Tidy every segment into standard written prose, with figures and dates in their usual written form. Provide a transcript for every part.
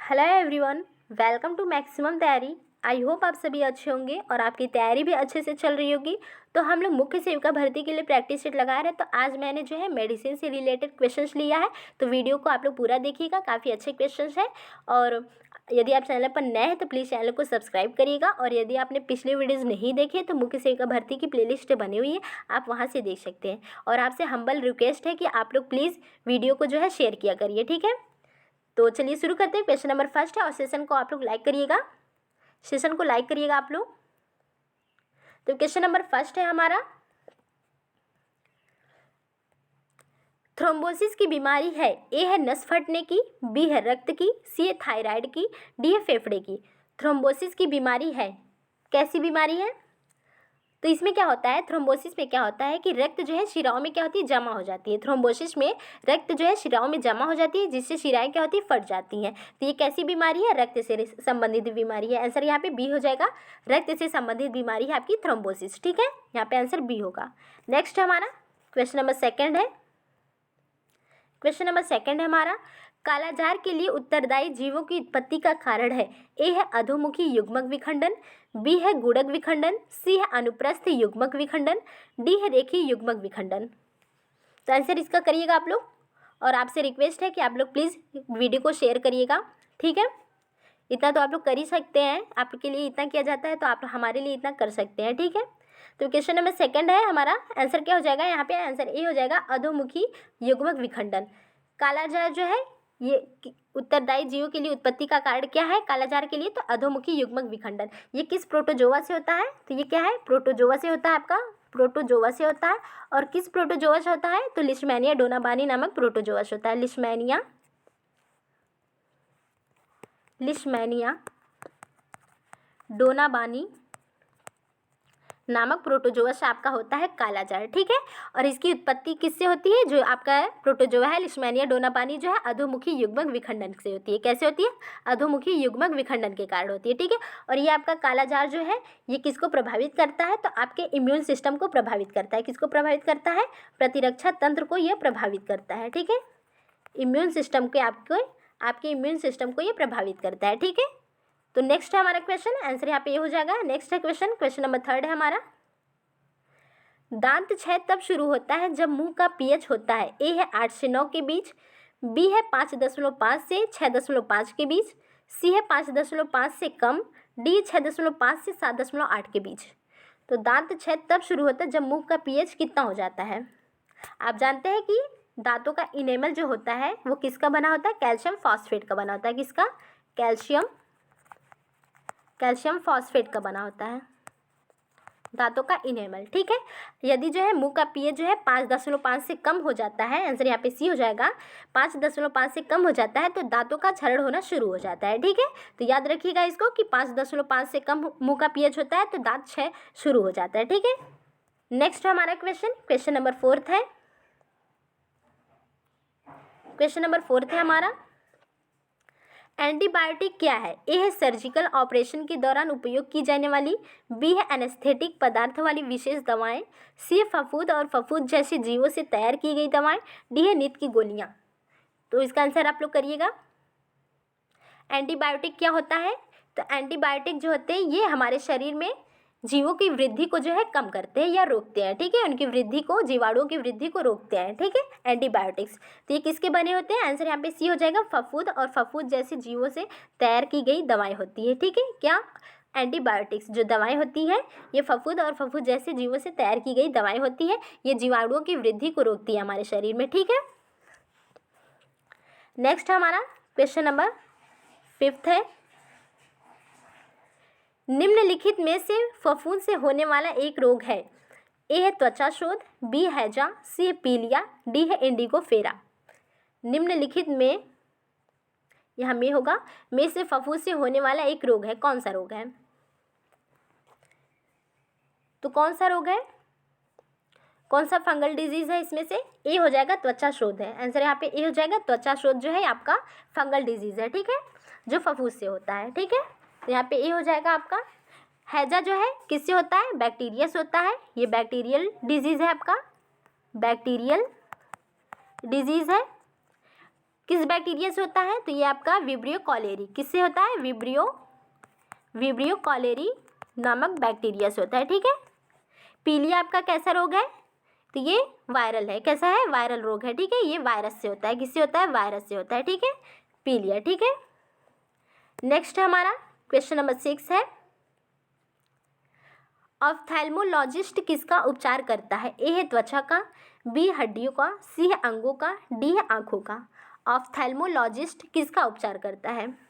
Hello everyone, welcome to maximum तैयारी। I hope आप सभी अच्छे होंगे और आपकी तैयारी भी अच्छे से चल रही होगी। तो हम लोग मुख्य सेविका भर्ती के लिए प्रैक्टिस सेट लगा रहे हैं। तो आज मैंने जो है मेडिसिन से रिलेटेड क्वेश्चंस लिया है, तो वीडियो को आप लोग पूरा देखिएगा, काफ़ी अच्छे क्वेश्चंस हैं। और यदि आप चैनल पर नए हैं तो प्लीज़ चैनल को सब्सक्राइब करिएगा। और यदि आपने पिछले वीडियोज़ नहीं देखे तो मुख्य सेविका भर्ती की प्लेलिस्ट बनी हुई है, आप वहाँ से देख सकते हैं। और आपसे हम्बल रिक्वेस्ट है कि आप लोग प्लीज़ वीडियो को जो है शेयर किया करिए, ठीक है। तो चलिए शुरू करते हैं। क्वेश्चन नंबर फर्स्ट है और सेशन को आप लोग लाइक करिएगा, सेशन को लाइक करिएगा आप लोग। तो क्वेश्चन नंबर फर्स्ट है हमारा, थ्रोम्बोसिस की बीमारी है। ए है नस फटने की, बी है रक्त की, सी है थायराइड की, डी है फेफड़े की। थ्रोम्बोसिस की बीमारी है, कैसी बीमारी है? तो इसमें क्या होता है, थ्रोम्बोसिस में क्या होता है कि रक्त जो है शिराओं में क्या होती है, जमा हो जाती है। थ्रोम्बोसिस में रक्त जो है शिराओं में जमा हो जाती है, जिससे शिराएं क्या होती है, फट जाती हैं। तो ये कैसी बीमारी है? रक्त से संबंधित बीमारी है। आंसर यहाँ पे बी हो जाएगा, रक्त से संबंधित बीमारी है आपकी थ्रोम्बोसिस, ठीक है। यहाँ पे आंसर बी होगा। नेक्स्ट हमारा क्वेश्चन नंबर सेकेंड है। क्वेश्चन नंबर सेकेंड है हमारा, कालाजार के लिए उत्तरदायी जीवों की उत्पत्ति का कारण है। ए है अधोमुखी युग्मक विखंडन, बी है गुणक विखंडन, सी है अनुप्रस्थ युग्मक विखंडन, डी है रेखीय युग्मक विखंडन। तो आंसर इसका करिएगा आप लोग। और आपसे रिक्वेस्ट है कि आप लोग प्लीज़ वीडियो को शेयर करिएगा, ठीक है। इतना तो आप लोग कर ही सकते हैं, आपके लिए इतना किया जाता है तो आप हमारे लिए इतना कर सकते हैं, ठीक है। तो क्वेश्चन नंबर सेकंड है हमारा, आंसर क्या हो जाएगा यहाँ पे? आंसर ए हो जाएगा, अधोमुखी युग्मक विखंडन। कालाजार जो है ये उत्तरदायी जीवों के लिए उत्पत्ति का कारण क्या है कालाजार के लिए? तो अधोमुखी युग्मक विखंडन। ये किस प्रोटोजोआ से होता है? तो ये क्या है, प्रोटोजोआ से होता है, आपका प्रोटोजोआ से होता है। और किस प्रोटोजोआ से होता है? तो लिशमैनिया डोनाबानी नामक प्रोटोजोआ से होता है। लिशमैनिया डोनाबानी नामक प्रोटोजोआ से आपका होता है कालाजार, ठीक है। और इसकी उत्पत्ति किससे होती है? जो आपका प्रोटोजोआ है लिशमैनिया डोनाबानी जो है अधोमुखी युग्मक विखंडन से होती है। कैसे होती है? अधोमुखी युग्मक विखंडन के कारण होती है, ठीक है। और ये आपका कालाजार जो है ये किसको प्रभावित करता है? तो आपके इम्यून सिस्टम को प्रभावित करता है। किसको प्रभावित करता है? प्रतिरक्षा तंत्र को यह प्रभावित करता है, ठीक है। इम्यून सिस्टम के आपके इम्यून सिस्टम को ये प्रभावित करता है, ठीक है। तो नेक्स्ट है हमारा क्वेश्चन, आंसर यहाँ पे ये हो जाएगा। नेक्स्ट है क्वेश्चन नंबर थर्ड है हमारा, दांत क्षय तब शुरू होता है जब मुंह का पीएच होता है। ए है 8 से 9 के बीच, बी है 5.5 से 6.5 के बीच, सी है 5.5 से कम, डी 6.5 से 7.8 के बीच। तो दांत क्षय तब शुरू होता है जब मुंह का पीएच कितना हो जाता है? आप जानते हैं कि दांतों का इनेमल जो होता है वो किसका बना होता है? कैल्शियम फॉस्फेट का बना होता है। किसका? कैल्शियम फॉस्फेट का बना होता है दांतों का इनेमल, ठीक है। यदि जो है मुंह का पीएच जो है 5.5 से कम हो जाता है, आंसर यहाँ पे सी हो जाएगा, 5.5 से कम हो जाता है तो दांतों का क्षरण होना शुरू हो जाता है, ठीक है। तो याद रखिएगा इसको कि 5.5 से कम मुंह का पीएच होता है तो दांत क्षय शुरू हो जाता है, ठीक है। नेक्स्ट हमारा क्वेश्चन नंबर फोर्थ है। क्वेश्चन नंबर फोर्थ है हमारा, एंटीबायोटिक क्या है? ए है सर्जिकल ऑपरेशन के दौरान उपयोग की जाने वाली, बी है एनेस्थेटिक पदार्थ वाली विशेष दवाएं, सी है फफूंद और फफूंद जैसे जीवों से तैयार की गई दवाएं, डी है नींद की गोलियां। तो इसका आंसर आप लोग करिएगा। एंटीबायोटिक क्या होता है? तो एंटीबायोटिक जो होते हैं ये हमारे शरीर में जीवों की वृद्धि को जो है कम करते हैं या रोकते हैं, ठीक है। उनकी वृद्धि को, जीवाणुओं की वृद्धि को रोकते हैं, ठीक है, एंटीबायोटिक्स। तो ये किसके बने होते हैं? आंसर यहाँ पे सी हो जाएगा, फफूंद और फफूंद जैसे जीवों से तैयार की गई दवाएं होती है, ठीक है। क्या? एंटीबायोटिक्स जो दवाएं होती हैं ये फफूंद और फफूंद जैसे जीवों से तैयार की गई दवाएं होती है। ये जीवाणुओं की वृद्धि को रोकती है हमारे शरीर में, ठीक है। नेक्स्ट हमारा क्वेश्चन नंबर फिफ्थ है, निम्नलिखित में से फफूंद से होने वाला एक रोग है। ए है त्वचा शोथ, बी हैजा, सी है पीलिया, डी है इंडिगोफेरा। निम्नलिखित में, यहाँ में होगा, में से फफूंद से होने वाला एक रोग है, कौन सा रोग है? तो कौन सा रोग है, कौन सा फंगल डिजीज है इसमें से? ए हो जाएगा त्वचा शोथ है। आंसर यहाँ पे ए हो जाएगा, त्वचा शोथ जो है आपका फंगल डिजीज है, ठीक है, जो फफूंद से होता है, ठीक है। तो यहाँ पे ए हो जाएगा आपका। हैजा जो है किससे होता है? बैक्टीरिया से होता है। ये बैक्टीरियल डिजीज है आपका, बैक्टीरियल डिजीज है। किस बैक्टीरिया से होता है? तो ये आपका विब्रियो कॉलेरी। किससे होता है? विब्रियो कॉलेरी नामक बैक्टीरिया से होता है। ठीक है। पीलिया आपका कैसा रोग है? तो ये वायरल है। कैसा है? वायरल रोग है। ठीक है। ये वायरस से होता है। किससे होता है? वायरस से होता है। ठीक है, पीलिया। ठीक है। नेक्स्ट हमारा क्वेश्चन नंबर 6 है, ऑफ्थेल्मोलॉजिस्ट किसका उपचार करता है? ए है त्वचा का, बी हड्डियों का, सी है अंगों का, डी है आंखों का। ऑफ्थेल्मोलॉजिस्ट किसका उपचार करता है?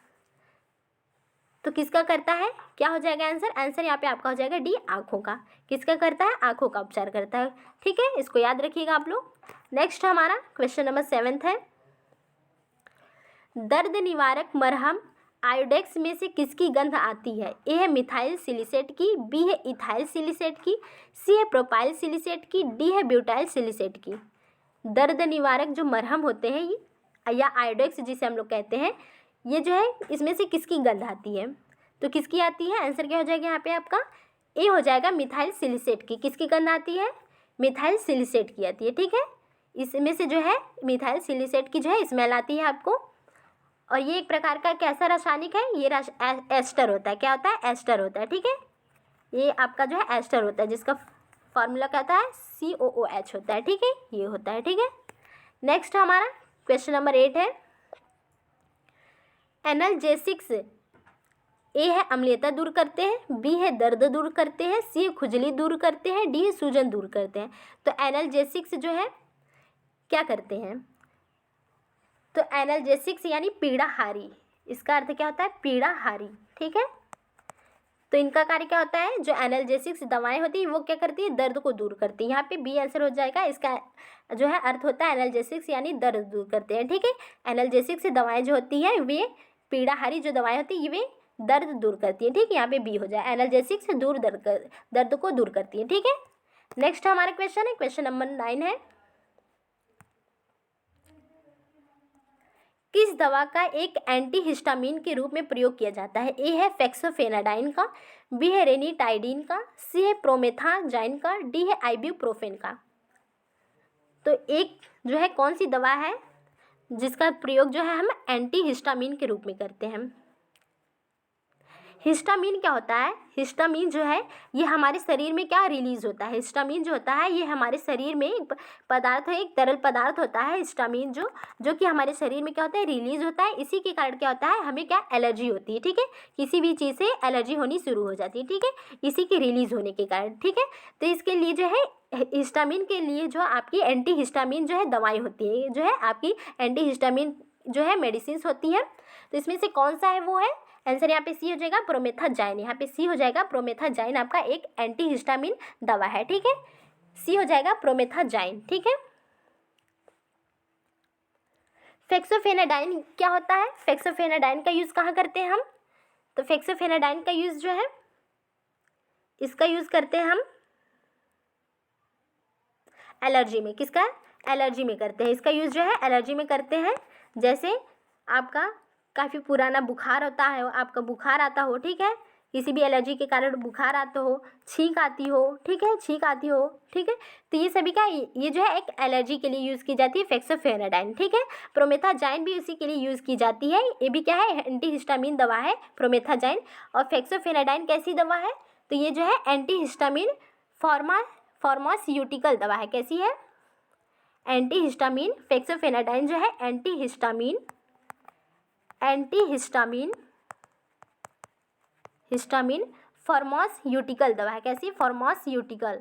तो किसका करता है? क्या हो जाएगा आंसर? आंसर यहाँ पे आपका हो जाएगा डी, आंखों का। किसका करता है? आंखों का उपचार करता है। ठीक है, इसको याद रखिएगा आप लोग। नेक्स्ट हमारा क्वेश्चन नंबर 7 है, दर्द निवारक मरहम आयोडेक्स में से किसकी गंध आती है? ए है मिथाइल सिलिसेट की, बी है इथाइल सिलिसेट की, सी है प्रोपाइल सिलिसेट की, डी है ब्यूटाइल सिलिसेट की। दर्द निवारक जो मरहम होते हैं या आयोडेक्स जिसे हम लोग कहते हैं, ये जो है इसमें से किसकी गंध आती है? तो किसकी आती है? आंसर क्या हो जाएगा यहाँ पे आपका? ए हो जाएगा मिथाइल सिलिसेट की। किसकी गंध आती है? मिथाइल सिलिसेट की आती है। ठीक है, इसमें से जो है मिथाइल सिलिसेट की जो है स्मेल आती है आपको। और ये एक प्रकार का कैसा रासायनिक है? ये एस्टर होता है। क्या होता है? एस्टर होता है। ठीक है, ये आपका जो है एस्टर होता है, जिसका फॉर्मूला कहता है COOH होता है। ठीक है, ये होता है। ठीक है। नेक्स्ट हमारा क्वेश्चन नंबर 8 है, एनाल्जेसिक्स ए है अम्लीयता दूर करते हैं, बी है दर्द दूर करते हैं, सी है खुजली दूर करते हैं, डी है सूजन दूर करते हैं। तो एनाल्जेसिक्स जो है क्या करते हैं? तो एनाल्जेसिक्स यानी पीड़ाहारी, इसका अर्थ क्या होता है? पीड़ाहारी। ठीक है, तो इनका कार्य क्या होता है? जो एनाल्जेसिक्स दवाएं होती है वो क्या करती है? दर्द को दूर करती है। यहाँ पे बी आंसर हो जाएगा। इसका जो है अर्थ होता है एनाल्जेसिक्स यानी दर्द दूर करते हैं। ठीक है, एनाल्जेसिक्स दवाएं जो होती है वे पीड़ाहारी जो दवाएं होती है वे दर्द दूर करती है। ठीक है, यहाँ पे बी हो जाए, एनाल्जेसिक्स दर्द को दूर करती है। ठीक है। नेक्स्ट हमारा क्वेश्चन है, क्वेश्चन नंबर 9 है, किस दवा का एक एंटीहिस्टामिन के रूप में प्रयोग किया जाता है? ए है फेक्सोफेनाडाइन का, बी है रेनिटाइडिन का, सी है प्रोमेथाजाइन का, डी है आइब्यूप्रोफेन का। तो एक जो है कौन सी दवा है जिसका प्रयोग जो है हम एंटीहिस्टामिन के रूप में करते हैं? हिस्टामिन क्या होता है? हिस्टामिन जो है ये हमारे शरीर में क्या रिलीज होता है? हिस्टामिन जो होता है ये हमारे शरीर में एक पदार्थ है, एक तरल पदार्थ होता है हिस्टामिन, जो कि हमारे शरीर में क्या होता है? रिलीज होता है। इसी के कारण क्या होता है? हमें क्या एलर्जी होती है। ठीक है, किसी भी चीज़ से एलर्जी होनी शुरू हो जाती है। ठीक है, इसी के रिलीज होने के कारण। ठीक है, तो इसके लिए जो है हिस्टामिन के लिए जो आपकी एंटी हिस्टामिन जो है दवाई होती है, जो है आपकी एंटी हिस्टामिन जो है मेडिसिन होती है। तो इसमें से कौन सा है? वो है आंसर यहाँ पे सी हो जाएगा, प्रोमेथाजाइन। यहाँ पे सी हो जाएगा, प्रोमेथाजाइन आपका एक एंटीहिस्टामिन दवा है। ठीक है, सी हो जाएगा प्रोमेथाजाइन। ठीक है। फेक्सोफेनाडाइन क्या होता है? फेक्सोफेनाडाइन का यूज़ कहाँ करते हैं हम? तो फेक्सोफेनाडाइन का यूज़ जो है इसका यूज़ करते हैं हम एलर्जी में। किसका? एलर्जी में करते हैं। इसका यूज़ जो है एलर्जी में करते हैं। जैसे आपका काफ़ी पुराना बुखार होता है, आपका बुखार आता हो, ठीक है, किसी भी एलर्जी के कारण बुखार आता हो, छींक आती हो, ठीक है, छींक आती हो, ठीक है, तो ये सभी क्या ये जो है एक एलर्जी के लिए यूज़ की जाती है फेक्सोफेनाडाइन। ठीक है, प्रोमेथाजाइन भी उसी के लिए यूज़ की जाती है। ये भी क्या है? एंटीहिस्टामिन दवा है प्रोमेथाजाइन। और फेक्सोफेनाडाइन कैसी दवा है? तो ये जो है एंटीहिस्टामिन फार्मास्यूटिकल दवा है। कैसी है? एंटीहिस्टामिन। फेक्सोफेनाडाइन जो है एंटीहिस्टामिन फार्मास्यूटिकल दवा है। कैसी? फार्मास्यूटिकल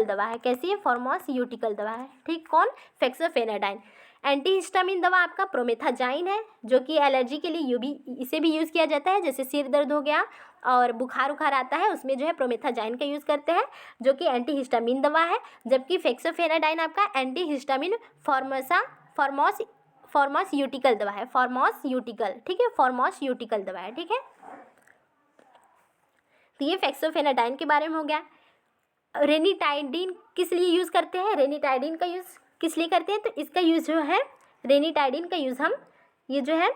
दवा है। कैसी है? फार्मास्यूटिकल दवा है। ठीक, कौन? फेक्सोफेनाडाइन। एंटीहिस्टामिन दवा आपका प्रोमेथाजाइन है, जो कि एलर्जी के लिए इसे भी यूज़ किया जाता है। जैसे सिर दर्द हो गया और बुखार उखार आता है, उसमें जो है प्रोमेथाजाइन का यूज़ करते हैं, जो कि एंटीहिस्टामिन दवा है। जबकि फेक्सोफेनाडाइन आपका एंटीहिस्टामिन फार्मास्यूटिकल दवा है। फार्मास्यूटिकल, ठीक है, फार्मास्यूटिकल दवा है। ठीक है, तो ये फेक्सोफेनाडाइन के बारे में हो गया। रेनिटाइडिन किस लिए यूज़ करते हैं? रेनिटाइडिन का यूज़ किस लिए करते हैं? तो इसका यूज़ जो है रेनिटाइडिन का यूज़ हम ये जो है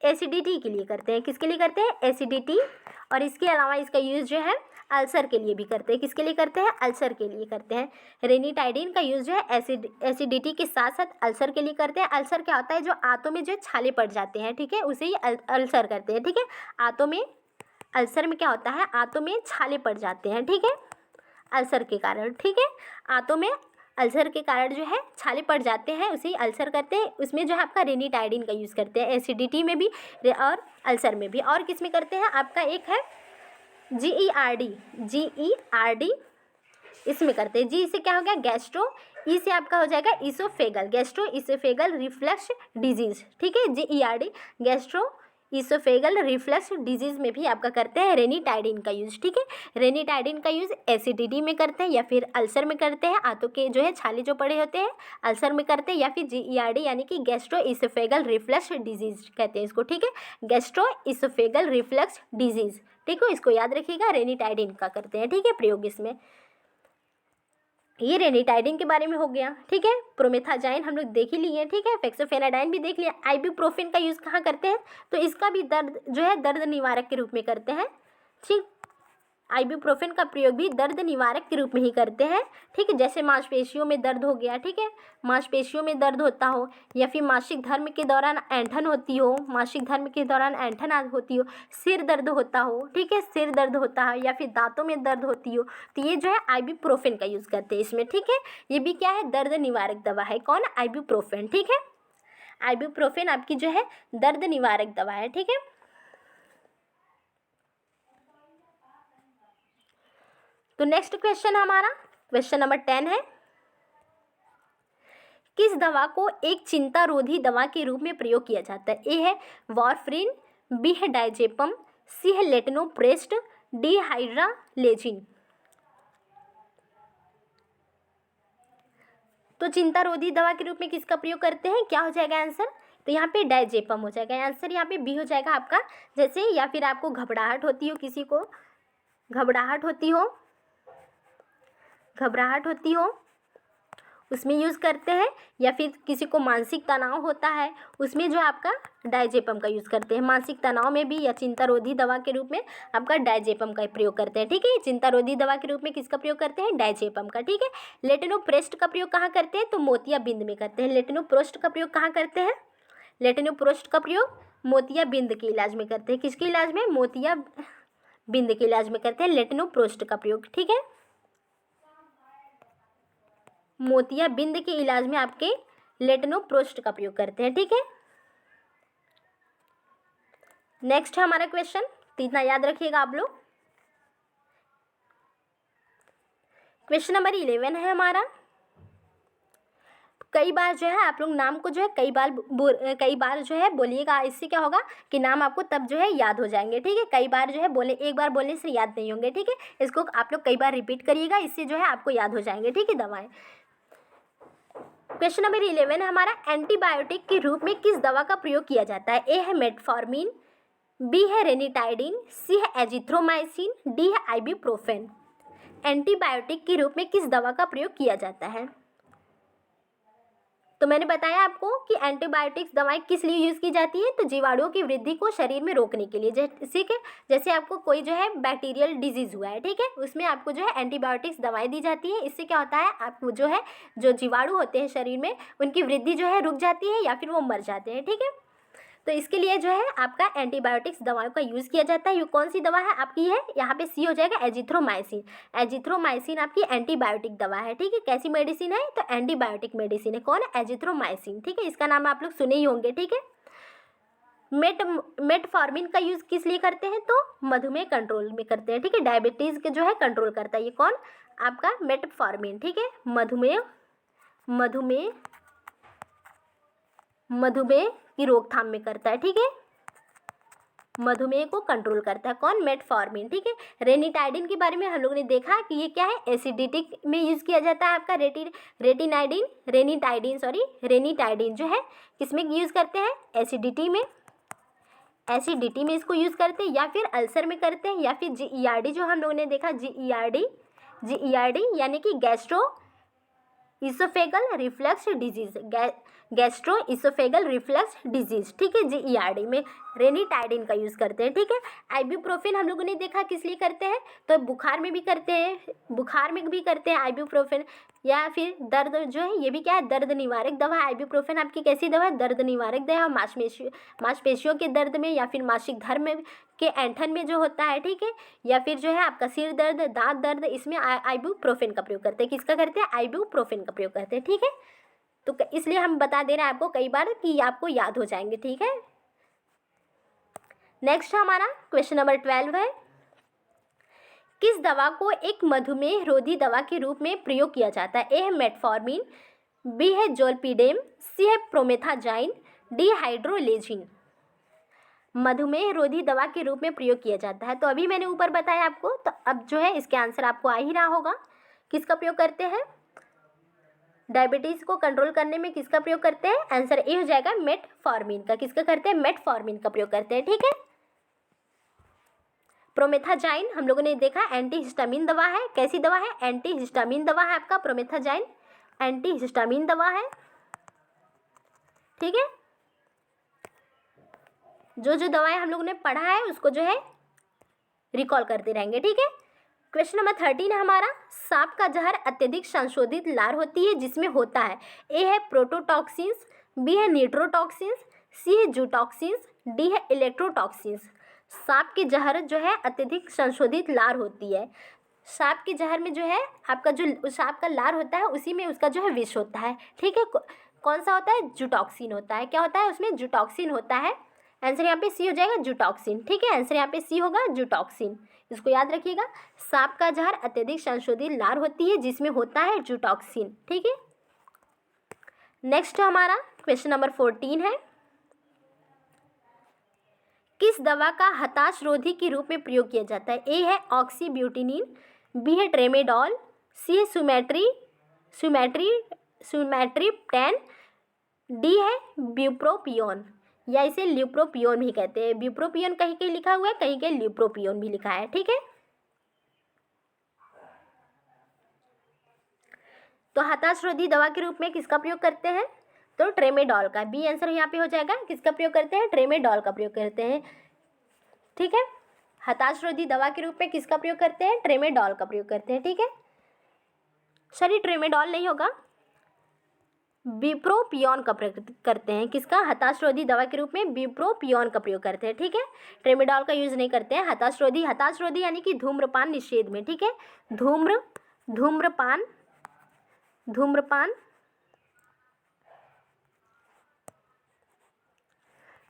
एसिडिटी के लिए करते हैं। किसके लिए करते हैं? एसिडिटी। और इसके अलावा इसका यूज़ जो है अल्सर के लिए भी करते हैं। किसके लिए करते हैं? अल्सर के लिए करते हैं। रेनिटाइडिन का यूज़ जो है एसिडिटी के साथ साथ अल्सर के लिए करते हैं। अल्सर क्या होता है? जो आंतों में जो छाले पड़ जाते हैं, ठीक है, उसे ही अल्सर करते हैं, ठीक है। आंतों में, अल्सर में क्या होता है? आंतों में छाले पड़ जाते हैं, ठीक है, अल्सर के कारण, ठीक है। आंतों में अल्सर के कारण जो है छाले पड़ जाते हैं, उसे ही अल्सर करते हैं। उसमें जो है आपका रेनिटाइडिन का यूज़ करते हैं, एसिडिटी में भी और अल्सर में भी। और किस में करते हैं? आपका एक है GERD, इसमें करते हैं। जी से क्या हो गया? गैस्ट्रो, ई से आपका हो जाएगा oesophageal, gastro oesophageal reflux disease, ठीक है। GERD, gastro oesophageal reflux disease में भी आपका करते हैं रेनिटाइडिन का यूज़, ठीक है। रेनिटाइडिन का यूज़ एसिडिटी में करते हैं या फिर अल्सर में करते हैं, आंतों के जो है छाले जो पड़े होते हैं अल्सर में करते हैं, या फिर GERD यानी कि गैस्ट्रो इसोफेगल रिफ्लक्स डिजीज़ कहते हैं इसको, ठीक है। गैस्ट्रो इसोफेगल रिफ्लक्स डिजीज़, ठीक है, इसको याद रखिएगा, रेनिटाइडिन का करते हैं, ठीक है, प्रयोग इसमें। ये रेनिटाइडिन के बारे में हो गया, ठीक है। प्रोमेथाजाइन हम लोग देख ही लिए, ठीक है। फेक्सोफेनाडाइन भी देख लिया। आइबुप्रोफेन का यूज़ कहाँ करते हैं? तो इसका भी दर्द जो है दर्द निवारक के रूप में करते हैं, ठीक। आइबुप्रोफेन का प्रयोग भी दर्द निवारक के रूप में ही करते हैं, ठीक है। जैसे मांसपेशियों में दर्द हो गया, ठीक है, मांसपेशियों में दर्द होता हो, या फिर मासिक धर्म के दौरान ऐंठन होती हो, मासिक धर्म के दौरान ऐंठन होती हो, सिर दर्द होता हो, ठीक है, सिर दर्द होता है, या फिर दांतों में दर्द होती हो, तो ये जो है आइबुप्रोफेन का यूज़ करते हैं इसमें, ठीक है। ये भी क्या है? दर्द निवारक दवा है। कौन? आइबुप्रोफेन, ठीक है। आइबुप्रोफेन आपकी जो है दर्द निवारक दवा है, ठीक है। तो नेक्स्ट क्वेश्चन हमारा क्वेश्चन नंबर 10 है, किस दवा को एक चिंता रोधी दवा के रूप में प्रयोग किया जाता है? ए है वारफरिन, बी है डायजेपम, सी है लेटनोप्रेस्ट, डी हाइड्रालेजिन। तो चिंता रोधी दवा के रूप में किसका प्रयोग करते हैं? क्या हो जाएगा आंसर? तो यहाँ पे डायजेपम हो जाएगा आंसर, यहाँ पे बी हो जाएगा आपका। जैसे या फिर आपको घबराहट होती हो, किसी को घबराहट होती हो उसमें यूज़ करते हैं, या फिर किसी को मानसिक तनाव होता है उसमें जो आपका डायजेपम का यूज़ करते हैं। मानसिक तनाव में भी या चिंता रोधी दवा के रूप में आपका डायजेपम का प्रयोग करते हैं, ठीक है। चिंता रोधी दवा के रूप में किसका प्रयोग करते हैं? डायजेपम का, ठीक है। लेटनोप्रेस्ट का प्रयोग कहाँ करते हैं? तो मोतियाबिंद में करते हैं। लेटनोप्रेस्ट का प्रयोग कहाँ करते हैं? लेटनोप्रेस्ट का प्रयोग मोतियाबिंद के इलाज में करते हैं। किसके इलाज में? मोतियाबिंद के इलाज में करते हैं लेटनोप्रेस्ट का प्रयोग, ठीक है। मोतियाबिंद के इलाज में आपके लेटनोप्रेस्ट का प्रयोग करते हैं, ठीक है। नेक्स्ट है हमारा क्वेश्चन, तो इतना याद रखिएगा आप लोग। क्वेश्चन नंबर 11 है हमारा, कई बार जो है आप लोग नाम को जो है कई बार जो है बोलिएगा। इससे क्या होगा कि नाम आपको तब जो है याद हो जाएंगे, ठीक है। कई बार जो है बोले, एक बार बोलने से याद नहीं होंगे, ठीक है। इसको आप लोग कई बार रिपीट करिएगा, इससे जो है आपको याद हो जाएंगे, ठीक है, दवाएं। क्वेश्चन नंबर 11 है हमारा, एंटीबायोटिक के रूप में किस दवा का प्रयोग किया जाता है? ए है मेटफॉर्मिन, बी है रेनिटाइडिन, सी है एजिथ्रोमाइसिन, डी है आइबुप्रोफेन। एंटीबायोटिक के रूप में किस दवा का प्रयोग किया जाता है? तो मैंने बताया आपको कि एंटीबायोटिक्स दवाएं किस लिए यूज़ की जाती है? तो जीवाणुओं की वृद्धि को शरीर में रोकने के लिए। जैसे आपको कोई जो है बैक्टीरियल डिजीज़ हुआ है, ठीक है, उसमें आपको जो है एंटीबायोटिक्स दवाएं दी जाती है। इससे क्या होता है, आपको जो है जो जीवाणु होते हैं शरीर में उनकी वृद्धि जो है रुक जाती है या फिर वो मर जाते हैं, ठीक है। तो इसके लिए जो है आपका एंटीबायोटिक्स दवाओं का यूज़ किया जाता है। ये कौन सी दवा है आपकी? है यहाँ पे सी हो जाएगा एजिथ्रोमाइसिन। एजिथ्रोमाइसिन आपकी एंटीबायोटिक दवा है, ठीक है। कैसी मेडिसिन है? तो एंटीबायोटिक मेडिसिन है। कौन? एजिथ्रोमाइसिन, ठीक है। इसका नाम आप लोग सुने ही होंगे, ठीक है। मेटफॉर्मिन का यूज़ किस लिए करते हैं? तो मधुमेह कंट्रोल में करते हैं, ठीक है। डायबिटीज़ के जो है कंट्रोल करता है ये कौन? आपका मेटफॉर्मिन, ठीक है। मधुमेह की रोकथाम में करता है, ठीक है। मधुमेह को कंट्रोल करता है कौन? मेटफॉर्मिन, ठीक है। रेनिटाइडिन के बारे में हम लोगों ने देखा कि ये क्या है, एसिडिटी में यूज़ किया जाता है आपका। रेनिटाइडिन जो है किसमें यूज़ करते हैं? एसिडिटी में इसको यूज़ करते हैं, या फिर अल्सर में करते हैं, या फिर GERD जो हम लोगों ने देखा, GERD यानी कि gastro oesophageal reflux disease, gastro oesophageal reflux disease, ठीक है, GERD में रेनिटाइडिन का यूज़ करते हैं, ठीक है। आइब्यूप्रोफेन हम लोगों ने देखा किस लिए करते हैं, तो बुखार में भी करते हैं, बुखार में भी करते हैं आइब्यूप्रोफेन, या फिर दर्द जो है ये भी क्या है, दर्द निवारक दवा है। आइब्यूप्रोफेन आपकी कैसी दवा है, दर्द निवारक दवा है, मांसपेशियों के दर्द में या फिर मासिक धर्म में के ऐंठन में जो होता है, ठीक है, या फिर जो है आपका सिर दर्द, दांत दर्द, इसमें आइब्यूप्रोफेन का प्रयोग करते हैं। किसका करते हैं, आइब्यूप्रोफेन का प्रयोग करते हैं, ठीक है। तो इसलिए हम बता दे रहे हैं आपको कई बार कि आपको याद हो जाएंगे, ठीक है। नेक्स्ट हमारा क्वेश्चन नंबर 12 है, किस दवा को एक मधुमेह रोधी दवा के रूप में प्रयोग किया जाता है? ए है मेटफॉर्मिन, बी है जोल्पीडेम, सी है प्रोमेथाजाइन, डी हाइड्रोलेजिन। मधुमेह रोधी दवा के रूप में प्रयोग किया जाता है। तो अभी मैंने ऊपर बताया आपको, तो अब जो है इसके आंसर आपको आ ही रहा होगा। किसका प्रयोग करते हैं, डायबिटीज़ को कंट्रोल करने में किसका प्रयोग करते हैं? आंसर ए हो जाएगा मेटफॉर्मिन का। किसका करते हैं? मेटफॉर्मिन का प्रयोग करते हैं, ठीक है। प्रोमेथाजाइन हम लोगों ने देखा एंटीहिस्टामिन दवा है। कैसी दवा है? एंटीहिस्टामिन दवा है आपका प्रोमेथाजाइन, एंटीहिस्टामिन दवा है, ठीक है। जो दवाएं हम लोगों ने पढ़ा है उसको जो है रिकॉल करते रहेंगे, ठीक है। क्वेश्चन नंबर 13 है हमारा, सांप का जहर अत्यधिक संशोधित लार होती है जिसमें होता है, ए है प्रोटोटॉक्सिन्स, बी है न्यूट्रोटॉक्सिन्स, सी है जूटॉक्सिन्स, डी है इलेक्ट्रोटॉक्सिन्स। सांप के जहर जो है अत्यधिक संशोधित लार होती है। सांप के जहर में जो है आपका जो सांप का लार होता है उसी में उसका जो है विष होता है, ठीक है। कौन सा होता है? जूटॉक्सिन होता है। क्या होता है उसमें? जूटॉक्सिन होता है। आंसर यहाँ पे सी हो जाएगा, जूटॉक्सिन, ठीक है। आंसर यहाँ पे सी होगा, जूटॉक्सिन। इसको याद रखिएगा, सांप का जहर अत्यधिक संशोधित लार होती है जिसमें होता है जूटॉक्सिन, ठीक है। नेक्स्ट हमारा क्वेश्चन नंबर 14 है, किस दवा का हताश रोधी के रूप में प्रयोग किया जाता है? ए है ऑक्सीब्यूटिनिन, बी है ट्रेमेडॉल, सी है सुमेट्रिप्टेन, डी है ब्यूप्रोपियोन, या इसे ल्यूप्रोपियोन भी कहते हैं। ब्यूप्रोपियोन कहीं कहीं लिखा हुआ है, कहीं कहीं ल्यूप्रोपियोन भी लिखा है, ठीक है। तो हताश रोधी दवा के रूप में किसका प्रयोग करते हैं? तो ट्रेमेडॉल का। बी आंसर यहाँ पे हो जाएगा। किसका प्रयोग करते हैं? ट्रेमेडॉल का प्रयोग करते हैं, ठीक है। हताश रोधी दवा के रूप में किसका प्रयोग करते हैं? ट्रेमेडॉल का प्रयोग करते हैं, ठीक है। सॉरी, ट्रेमेडॉल नहीं होगा, ब्यूप्रोपियोन का प्रयोग करते हैं। किसका? हताश रोधी दवा के रूप में ब्यूप्रोपियोन का प्रयोग करते हैं, ठीक है। ट्रेमेडॉल का यूज नहीं करते हैं। हताश रोधी यानी कि धूम्रपान निषेध में, ठीक है।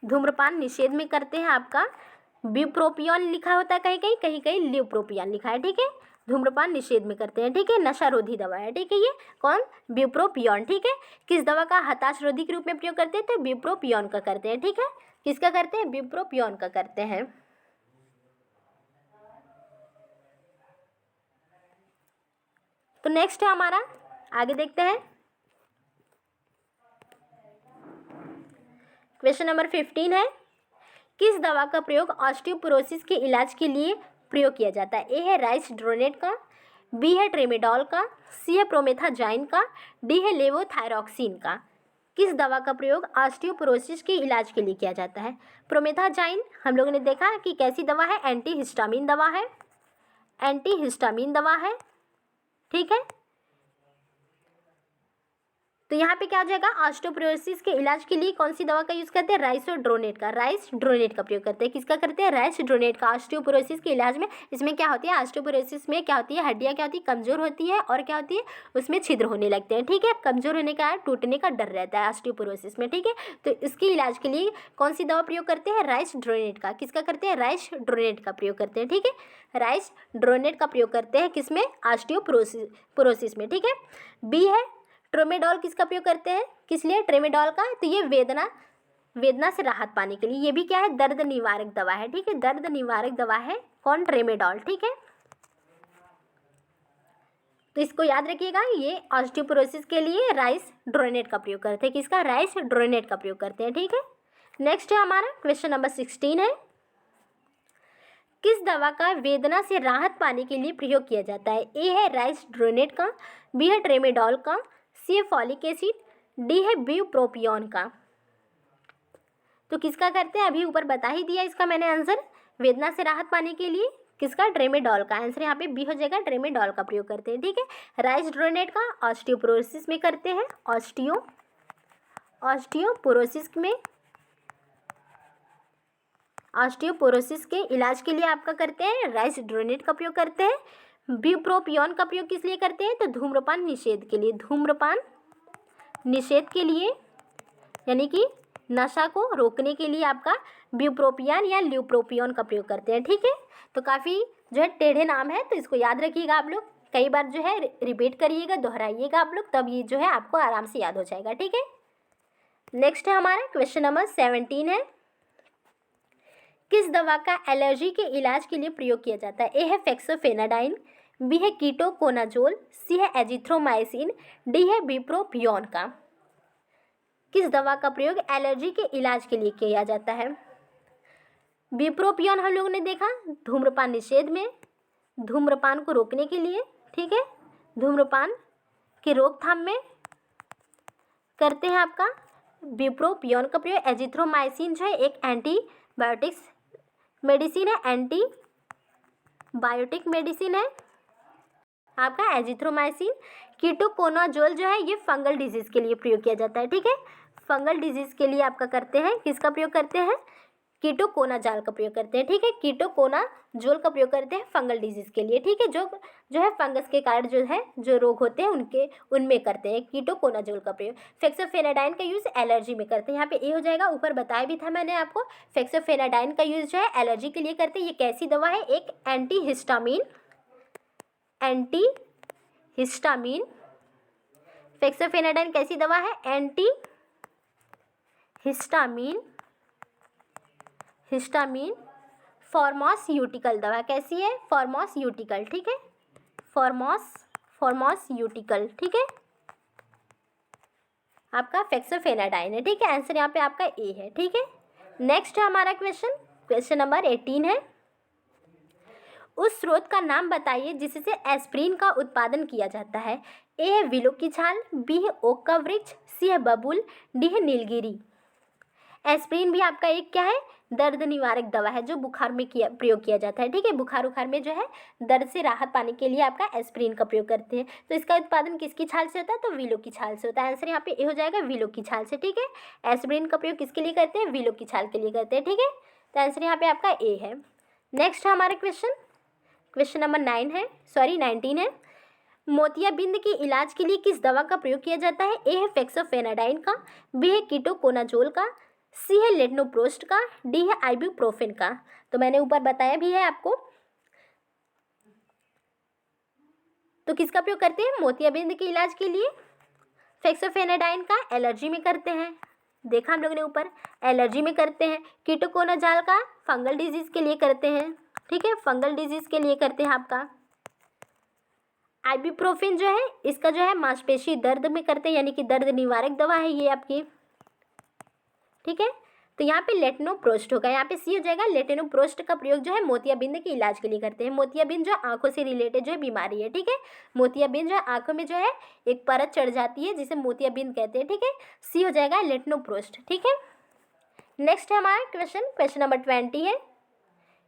धूम्रपान निषेध में करते हैं आपका ब्यूप्रोपियोन लिखा होता है, कहीं कहीं ल्यूप्रोपियोन लिखा है, ठीक है। धूम्रपान निषेध में करते हैं, ठीक है। नशा रोधी दवा है, ठीक है। ये कौन? ब्यूप्रोपियोन, ठीक है। किस दवा का हताश रोधी के रूप में प्रयोग करते हैं? तो ब्यूप्रोपियोन का करते हैं, ठीक है। किसका करते हैं? ब्यूप्रोपियोन का करते हैं। तो नेक्स्ट है हमारा, आगे देखते हैं क्वेश्चन नंबर 15 है, किस दवा का प्रयोग ऑस्टियोपोरोसिस के इलाज के लिए प्रयोग किया जाता है? ए है राइसड्रोनेट का, बी है ट्रेमेडॉल का, सी है प्रोमेथाजाइन का, डी है लेवोथायरॉक्सिन का। किस दवा का प्रयोग ऑस्टियोपोरोसिस के इलाज के लिए किया जाता है? प्रोमेथाजाइन हम लोगों ने देखा कि कैसी दवा है? एंटीहिस्टामिन दवा है, एंटीहिस्टामिन दवा है, ठीक है। तो यहाँ पे क्या हो जाएगा? ऑस्टियोपोरोसिस के इलाज के लिए कौन सी दवा का यूज़ करते हैं? राइसोड्रोनेट का प्रयोग करते हैं। किसका करते हैं? राइसड्रोनेट का। ऑस्टियोपोरोसिस के इलाज में इसमें क्या होती है? ऑस्टियोपोरोसिस में क्या होती है? हड्डियाँ क्या होती है? कमज़ोर होती है, और क्या होती है? उसमें छिद्र होने लगते हैं, ठीक है। कमज़ोर होने का, टूटने का डर रहता है ऑस्टियोपोरोसिस में, ठीक है। तो इसके इलाज के लिए कौन सी दवा प्रयोग करते हैं? राइसड्रोनेट का। किसका करते हैं? राइसड्रोनेट का प्रयोग करते हैं, ठीक है। राइसड्रोनेट का प्रयोग करते हैं किसमें? ऑस्टियोपोरोसिस में, ठीक है। बी है ट्रेमेडॉल। किसका प्रयोग करते हैं? किस लिए? ट्रेमेडॉल का। तो ये वेदना से राहत पाने के लिए। ये भी क्या है? दर्द निवारक दवा है, ठीक है। दर्द निवारक दवा है कौन? ट्रेमेडॉल, ठीक है। तो इसको याद रखिएगा, ये ऑस्टियोपोरोसिस के लिए राइसड्रोनेट का प्रयोग करते हैं। किसका? राइसड्रोनेट का प्रयोग करते हैं, ठीक है। नेक्स्ट है हमारा क्वेश्चन नंबर 16 है, किस दवा का वेदना से राहत पाने के लिए प्रयोग किया जाता है? ए है राइसड्रोनेट का, बी है ट्रेमेडॉल का, सी है फॉलिक एसिड, डी है ब्यूप्रोपियोन का। तो किसका करते हैं, अभी ऊपर बता ही दिया इसका मैंने आंसर, वेदना से राहत पाने के लिए किसका, ट्रेमेडॉल का। आंसर यहाँ पे बी हो जाएगा, ट्रेमेडॉल का प्रयोग करते हैं। ठीक है, राइसड्रोनेट का ऑस्टियोपोरोसिस में करते हैं, ऑस्टियोपोरोसिस में, ऑस्टियोपोरोसिस के इलाज के लिए आपका करते हैं राइसड्रोनेट का प्रयोग करते हैं। ब्यूप्रोपियोन का प्रयोग किस लिए करते हैं, तो धूम्रपान निषेध के लिए, धूम्रपान निषेध के लिए यानी कि नशा को रोकने के लिए आपका ब्यूप्रोपियन या ल्यूप्रोपियोन का प्रयोग करते हैं। ठीक है, तो काफ़ी जो है टेढ़े नाम है, तो इसको याद रखिएगा आप लोग, कई बार जो है रिपीट करिएगा, दोहराइएगा आप लोग, तब ये जो है आपको आराम से याद हो जाएगा। ठीक है, नेक्स्ट है हमारा क्वेश्चन नंबर 17 है, किस दवा का एलर्जी के इलाज के लिए प्रयोग किया जाता है। ए है फेक्सोफेनाडाइन, बी है कीटोकोनाजोल, सी है एजिथ्रोमाइसिन, डी है ब्यूप्रोपियोन का। किस दवा का प्रयोग एलर्जी के इलाज के लिए किया जाता है। ब्यूप्रोपियोन हम लोगों ने देखा धूम्रपान निषेध में, धूम्रपान को रोकने के लिए। ठीक है, धूम्रपान की रोकथाम में करते हैं आपका ब्यूप्रोपियोन का प्रयोग। एजिथ्रोमाइसिन जो है एक एंटीबायोटिक्स मेडिसिन है, एंटीबायोटिक मेडिसिन है आपका एजिथ्रोमाइसिन। कीटोकोनाजोल जो है ये फंगल डिजीज़ के लिए प्रयोग किया जाता है। ठीक है, फंगल डिजीज़ के लिए आपका करते हैं, किसका प्रयोग करते हैं, कीटोकोनाजोल का प्रयोग करते हैं। ठीक है, कीटोकोनाजोल का प्रयोग करते हैं फंगल डिजीज़ के लिए। ठीक है, जो है फंगस के कारण जो रोग होते हैं उनमें करते हैं कीटोकोनाजोल का प्रयोग। फेक्सोफेनाडाइन का यूज़ एलर्जी में करते हैं, यहाँ पे ए हो जाएगा, ऊपर बताया भी था मैंने आपको। फेक्सोफेनाडाइन का यूज़ जो है एलर्जी के लिए करते हैं। ये कैसी दवा है, एक एंटीहिस्टामिन, फेक्सोफेनाडाइन कैसी दवा है, हिस्टामिन फार्मास्यूटिकल दवा। कैसी है, फार्मास्यूटिकल। ठीक है, फार्मास्यूटिकल। ठीक है, आपका फेक्सोफेनाडाइन है। ठीक है, आंसर यहाँ पे आपका ए है। ठीक है, नेक्स्ट है हमारा क्वेश्चन नंबर 18 है, उस स्रोत का नाम बताइए जिससे एस्प्रिन का उत्पादन किया जाता है। ए है विलो की छाल, बी है ओक का वृक्ष, सी है बबूल, डी है नीलगिरी। एस्प्रिन भी आपका एक क्या है, दर्द निवारक दवा है जो बुखार में प्रयोग किया जाता है। ठीक है, बुखार उखार में जो है दर्द से राहत पाने के लिए आपका एस्प्रिन का प्रयोग करते हैं। तो इसका उत्पादन किसकी छाल से होता है, तो विलो की छाल से होता है। आंसर यहाँ पे ए हो जाएगा, विलो की छाल से। ठीक है, एस्प्रिन का प्रयोग किसके लिए करते हैं, विलो की छाल के लिए करते हैं। ठीक है, तो आंसर यहाँ पे आपका ए है। नेक्स्ट है हमारा क्वेश्चन नंबर 19 है, मोतियाबिंद के इलाज के लिए किस दवा का प्रयोग किया जाता है। ए है फेक्सोफेनाडाइन का, बी है कीटोकोनाजोल का, सी है लेटनोप्रोस्ट का, डी है आइबुप्रोफेन का। तो मैंने ऊपर बताया भी है आपको, तो किसका प्रयोग करते हैं, मोतियाबिंद के इलाज के लिए फेक्सोफेनाडाइन का एलर्जी में करते हैं, देखा हम लोग ने ऊपर, एलर्जी में करते हैं। कीटोकोनाजोल का फंगल डिजीज के लिए करते हैं। ठीक है, फंगल डिजीज के लिए करते हैं आपका। आइबुप्रोफेन जो है इसका जो है मांसपेशी दर्द में करते हैं, यानी कि दर्द निवारक दवा है ये आपकी। ठीक है, तो यहाँ पे लेटनोप्रोस्ट होगा, यहाँ पे सी हो जाएगा। लेटनोप्रोस्ट का प्रयोग जो है मोतियाबिंद के इलाज के लिए करते हैं। मोतियाबिंद जो आंखों से रिलेटेड जो है बीमारी है। ठीक है, मोतियाबिंद जो है आंखों में जो है एक परत चढ़ जाती है जिसे मोतियाबिंद कहते हैं। ठीक है, सी हो जाएगा लेटनोप्रोस्ट। ठीक है, नेक्स्ट है हमारा क्वेश्चन नंबर 20 है।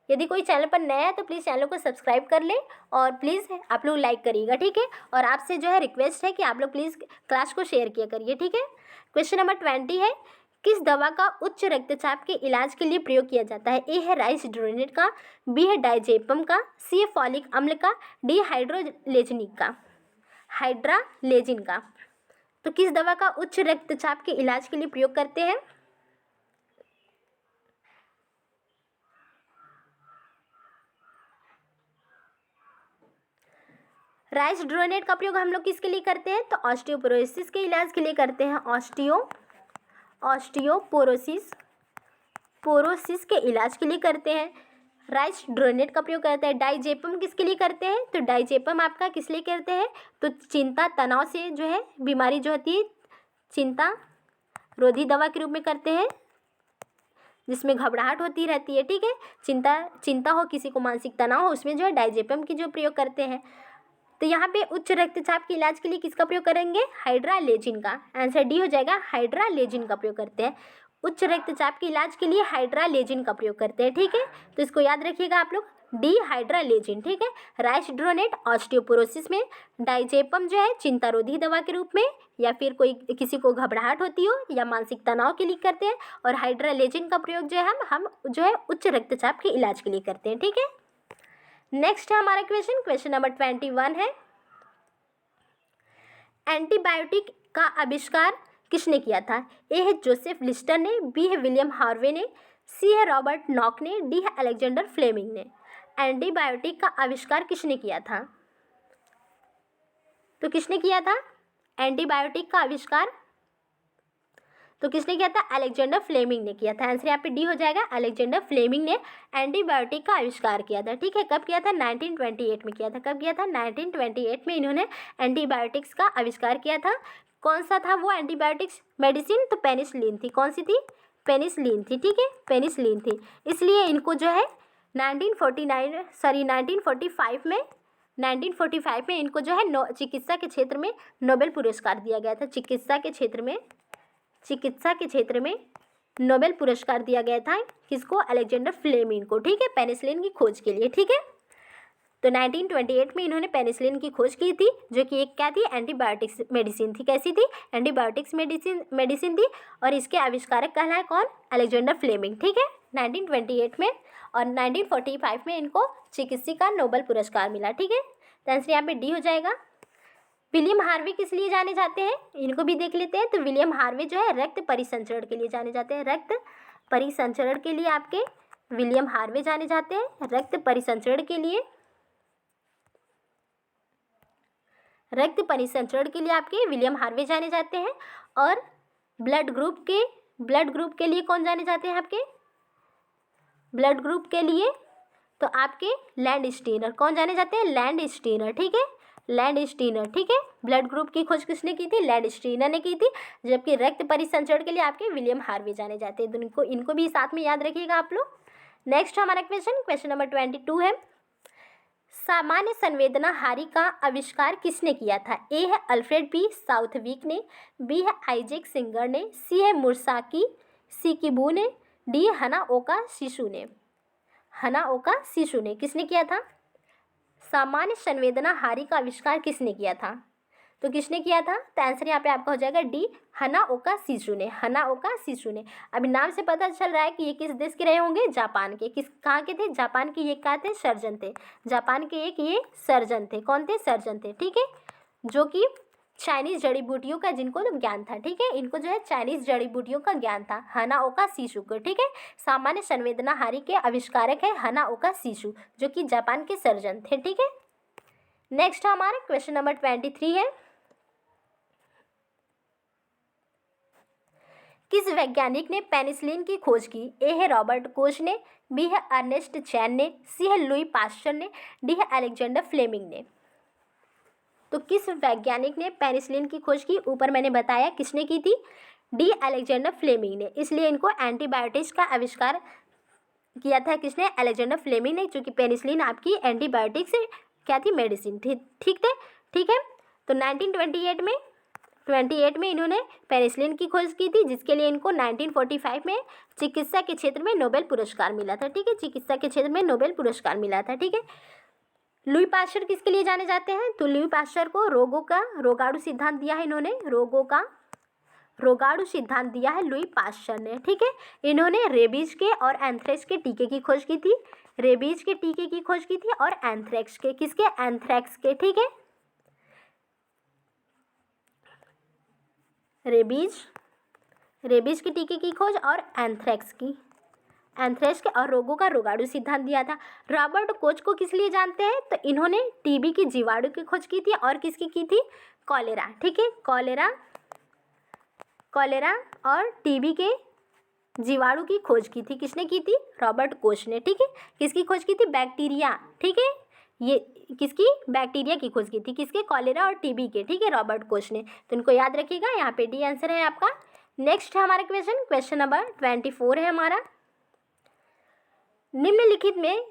यदि कोई चैनल पर नया है तो प्लीज़ चैनल को सब्सक्राइब कर लें और प्लीज़ आप लोग लाइक करिएगा। ठीक है, और आपसे जो है रिक्वेस्ट है कि आप लोग प्लीज़ क्लास को शेयर किया करिए। ठीक है, क्वेश्चन नंबर 20 है, किस दवा का उच्च रक्तचाप के इलाज के लिए प्रयोग किया जाता है। ए है राइसड्रोनेट का, बी है डाइजेपम का, सी है फॉलिक अम्ल का, डी हाइड्रालेजिन का। तो किस दवा का उच्च रक्तचाप के इलाज के लिए प्रयोग करते हैं। राइसड्रोनेट का प्रयोग हम लोग किसके लिए करते हैं, तो ऑस्टियोपोरोसिस के इलाज के लिए करते हैं। पोरोसिस के इलाज के लिए करते हैं। राइसड्रोनेट का प्रयोग करते हैं। डाइजेपम किसके लिए करते हैं, तो डाइजेपम आपका किस लिए करते हैं, तो चिंता तनाव से जो है बीमारी जो होती है चिंता रोधी दवा के रूप में करते हैं, जिसमें घबराहट होती रहती है। ठीक है, चिंता हो, किसी को मानसिक तनाव हो, उसमें जो है डाइजेपम की जो प्रयोग करते हैं। तो यहाँ पे उच्च रक्तचाप के इलाज के लिए किसका प्रयोग करेंगे? हाइड्रालेजिन का। आंसर डी हो जाएगा, हाइड्रालेजिन का प्रयोग करते हैं। उच्च रक्तचाप के इलाज के लिए हाइड्रालेजिन का प्रयोग करते हैं, ठीक है। तो इसको याद रखिएगा आप लोग, डी हाइड्रालेजिन, ठीक है। राइसड्रोनेट ऑस्टियोपोरोसिस में, डाइजेपम जो है चिंतारोधी दवा के रूप में, या फिर कोई किसी को घबराहट होती हो या मानसिक तनाव के लिए करते हैं। और हाइड्रालेजिन का प्रयोग जो है हम जो है उच्च रक्तचाप के इलाज के लिए करते हैं, ठीक है। नेक्स्ट है हमारा क्वेश्चन नंबर 21 है, एंटीबायोटिक का आविष्कार किसने किया था? ए है जोसेफ लिस्टर ने, बी है विलियम हार्वे ने, सी है रॉबर्ट नॉक ने, डी है अलेक्जेंडर फ्लेमिंग ने। एंटीबायोटिक का आविष्कार किसने किया था? तो किसने किया था एंटीबायोटिक का आविष्कार? तो किसने किया था? अलेक्जेंडर फ्लेमिंग ने किया था। आंसर यहाँ पे डी हो जाएगा, अलेक्जेंडर फ्लेमिंग ने एंटीबायोटिक का आविष्कार किया था, ठीक है। कब किया था? 1928 में किया था। कब किया था? 1928 में इन्होंने एंटीबायोटिक्स का आविष्कार किया था। कौन सा था वो एंटीबायोटिक्स मेडिसिन? तो पेनिसिलिन थी। कौन सी थी? पेनिसिलिन थी, ठीक है, पेनिसिलिन थी। इसलिए इनको जो है 1945 में इनको जो है चिकित्सा के क्षेत्र में नोबेल पुरस्कार दिया गया था। चिकित्सा के क्षेत्र में नोबेल पुरस्कार दिया गया था। किसको? अलेक्जेंडर फ्लेमिंग को, ठीक है, पेनिसिलिन की खोज के लिए, ठीक है। तो 1928 में इन्होंने पेनिसिलिन की खोज की थी, जो कि एक क्या थी? एंटीबायोटिक्स मेडिसिन थी। कैसी थी? एंटीबायोटिक्स मेडिसिन थी। और इसके आविष्कारक कहलाए कौन? अलेक्जेंडर फ्लेमिंग, ठीक है, 1928 में। और 1945 में इनको चिकित्सा का नोबेल पुरस्कार मिला, ठीक है। तो आंसर यहाँ पे डी हो जाएगा। विलियम हार्वे किस लिए जाने जाते हैं? इनको भी देख लेते हैं। तो विलियम हार्वे जो है रक्त परिसंचरण के लिए जाने जाते हैं। रक्त परिसंचरण के लिए आपके विलियम हार्वे जाने जाते हैं। रक्त परिसंचरण के लिए आपके विलियम हार्वे जाने जाते हैं। और ब्लड ग्रुप के लिए कौन जाने जाते हैं? आपके ब्लड ग्रुप के लिए तो आपके लैंड स्टीनर। कौन जाने जाते हैं? लैंड स्टीनर, ठीक है, लैंड स्टीनर, ठीक है। ब्लड ग्रुप की खोज किसने की थी? लैंड स्टीनर ने की थी। जबकि रक्त परिसंचरण के लिए आपके विलियम हार्वे जाने जाते हैं। तो इनको भी साथ में याद रखिएगा आप लोग। नेक्स्ट हमारा क्वेश्चन नंबर 22 है, सामान्य संवेदना हारी का आविष्कार किसने किया था? ए है अल्फ्रेड बी साउथविक ने, बी है आइजैक सिंगर ने, सी है मुसाकी सिकिबू ने, डी है हनाओका शिशु ने। किसने किया था? सामान्य संवेदना हारी का आविष्कार किसने किया था? तो किसने किया था? तो आंसर यहाँ पे आपका हो जाएगा डी, हनाओका शिशु ने। अभी नाम से पता चल रहा है कि ये किस देश के रहे होंगे? जापान के। कहाँ के थे? जापान के। ये क्या थे? सर्जन थे। जापान के एक ये सर्जन थे। कौन थे? सर्जन थे, ठीक है, जो कि चाइनीज जड़ी बूटियों का जिनको ज्ञान था, ठीक है। इनको जो है चाइनीज जड़ी बूटियों का ज्ञान था, हनाओका शिशु को, ठीक है। सामान्य संवेदना हारी के आविष्कारक है हनाओका शिशु, जो कि जापान के सर्जन थे, ठीक है। नेक्स्ट हमारा क्वेश्चन नंबर 23 है, किस वैज्ञानिक ने पेनिसिलिन की खोज की? ए है रॉबर्ट कोच ने, बी है अर्नेस्ट चैन ने, सी है लुई पास्चर ने, डी है अलेक्जेंडर फ्लेमिंग ने। तो किस वैज्ञानिक ने पेनिसिलिन की खोज की? ऊपर मैंने बताया किसने की थी? डी, अलेक्जेंडर फ्लेमिंग ने। इसलिए इनको एंटीबायोटिक्स का आविष्कार किया था किसने? अलेक्जेंडर फ्लेमिंग ने, क्योंकि पेनिसिलिन आपकी एंटीबायोटिक्स क्या थी? मेडिसिन थी, ठीक है। तो 1928 में इन्होंने पेनिसिलिन की खोज की थी, जिसके लिए इनको 1945 में चिकित्सा के क्षेत्र में नोबेल पुरस्कार मिला था, ठीक है, चिकित्सा के क्षेत्र में नोबेल पुरस्कार मिला था, ठीक है। लुई पास्चर किसके लिए जाने जाते हैं? तो लुई पास्चर को रोगों का रोगाणु सिद्धांत दिया है इन्होंने, रोगों का रोगाणु सिद्धांत दिया है लुई पास्चर ने, ठीक है। इन्होंने रेबीज के और एंथ्रेक्स के टीके की खोज की थी, रेबीज के टीके की खोज की थी और एंथ्रेक्स के, किसके? एंथ्रेक्स के, ठीक है। रेबीज के टीके की खोज और एंथ्रेक्स के और रोगों का रोगाणु सिद्धांत दिया था। रॉबर्ट कोच को किस लिए जानते हैं? तो इन्होंने टीबी की जीवाणु की खोज की थी और किसकी की थी? कॉलेरा, ठीक है, कॉलेरा और टीबी के जीवाणु की खोज की थी। किसने की थी? रॉबर्ट कोच ने, ठीक है। किसकी खोज की थी? बैक्टीरिया, ठीक है, ये किसकी? बैक्टीरिया की खोज की थी, किसके? कॉलेरा और टीबी के, ठीक है, रॉबर्ट कोच ने। तो इनको याद रखिएगा, यहाँ पे डी आंसर है आपका। नेक्स्ट है हमारा क्वेश्चन नंबर 24 है हमारा, निम्नलिखित में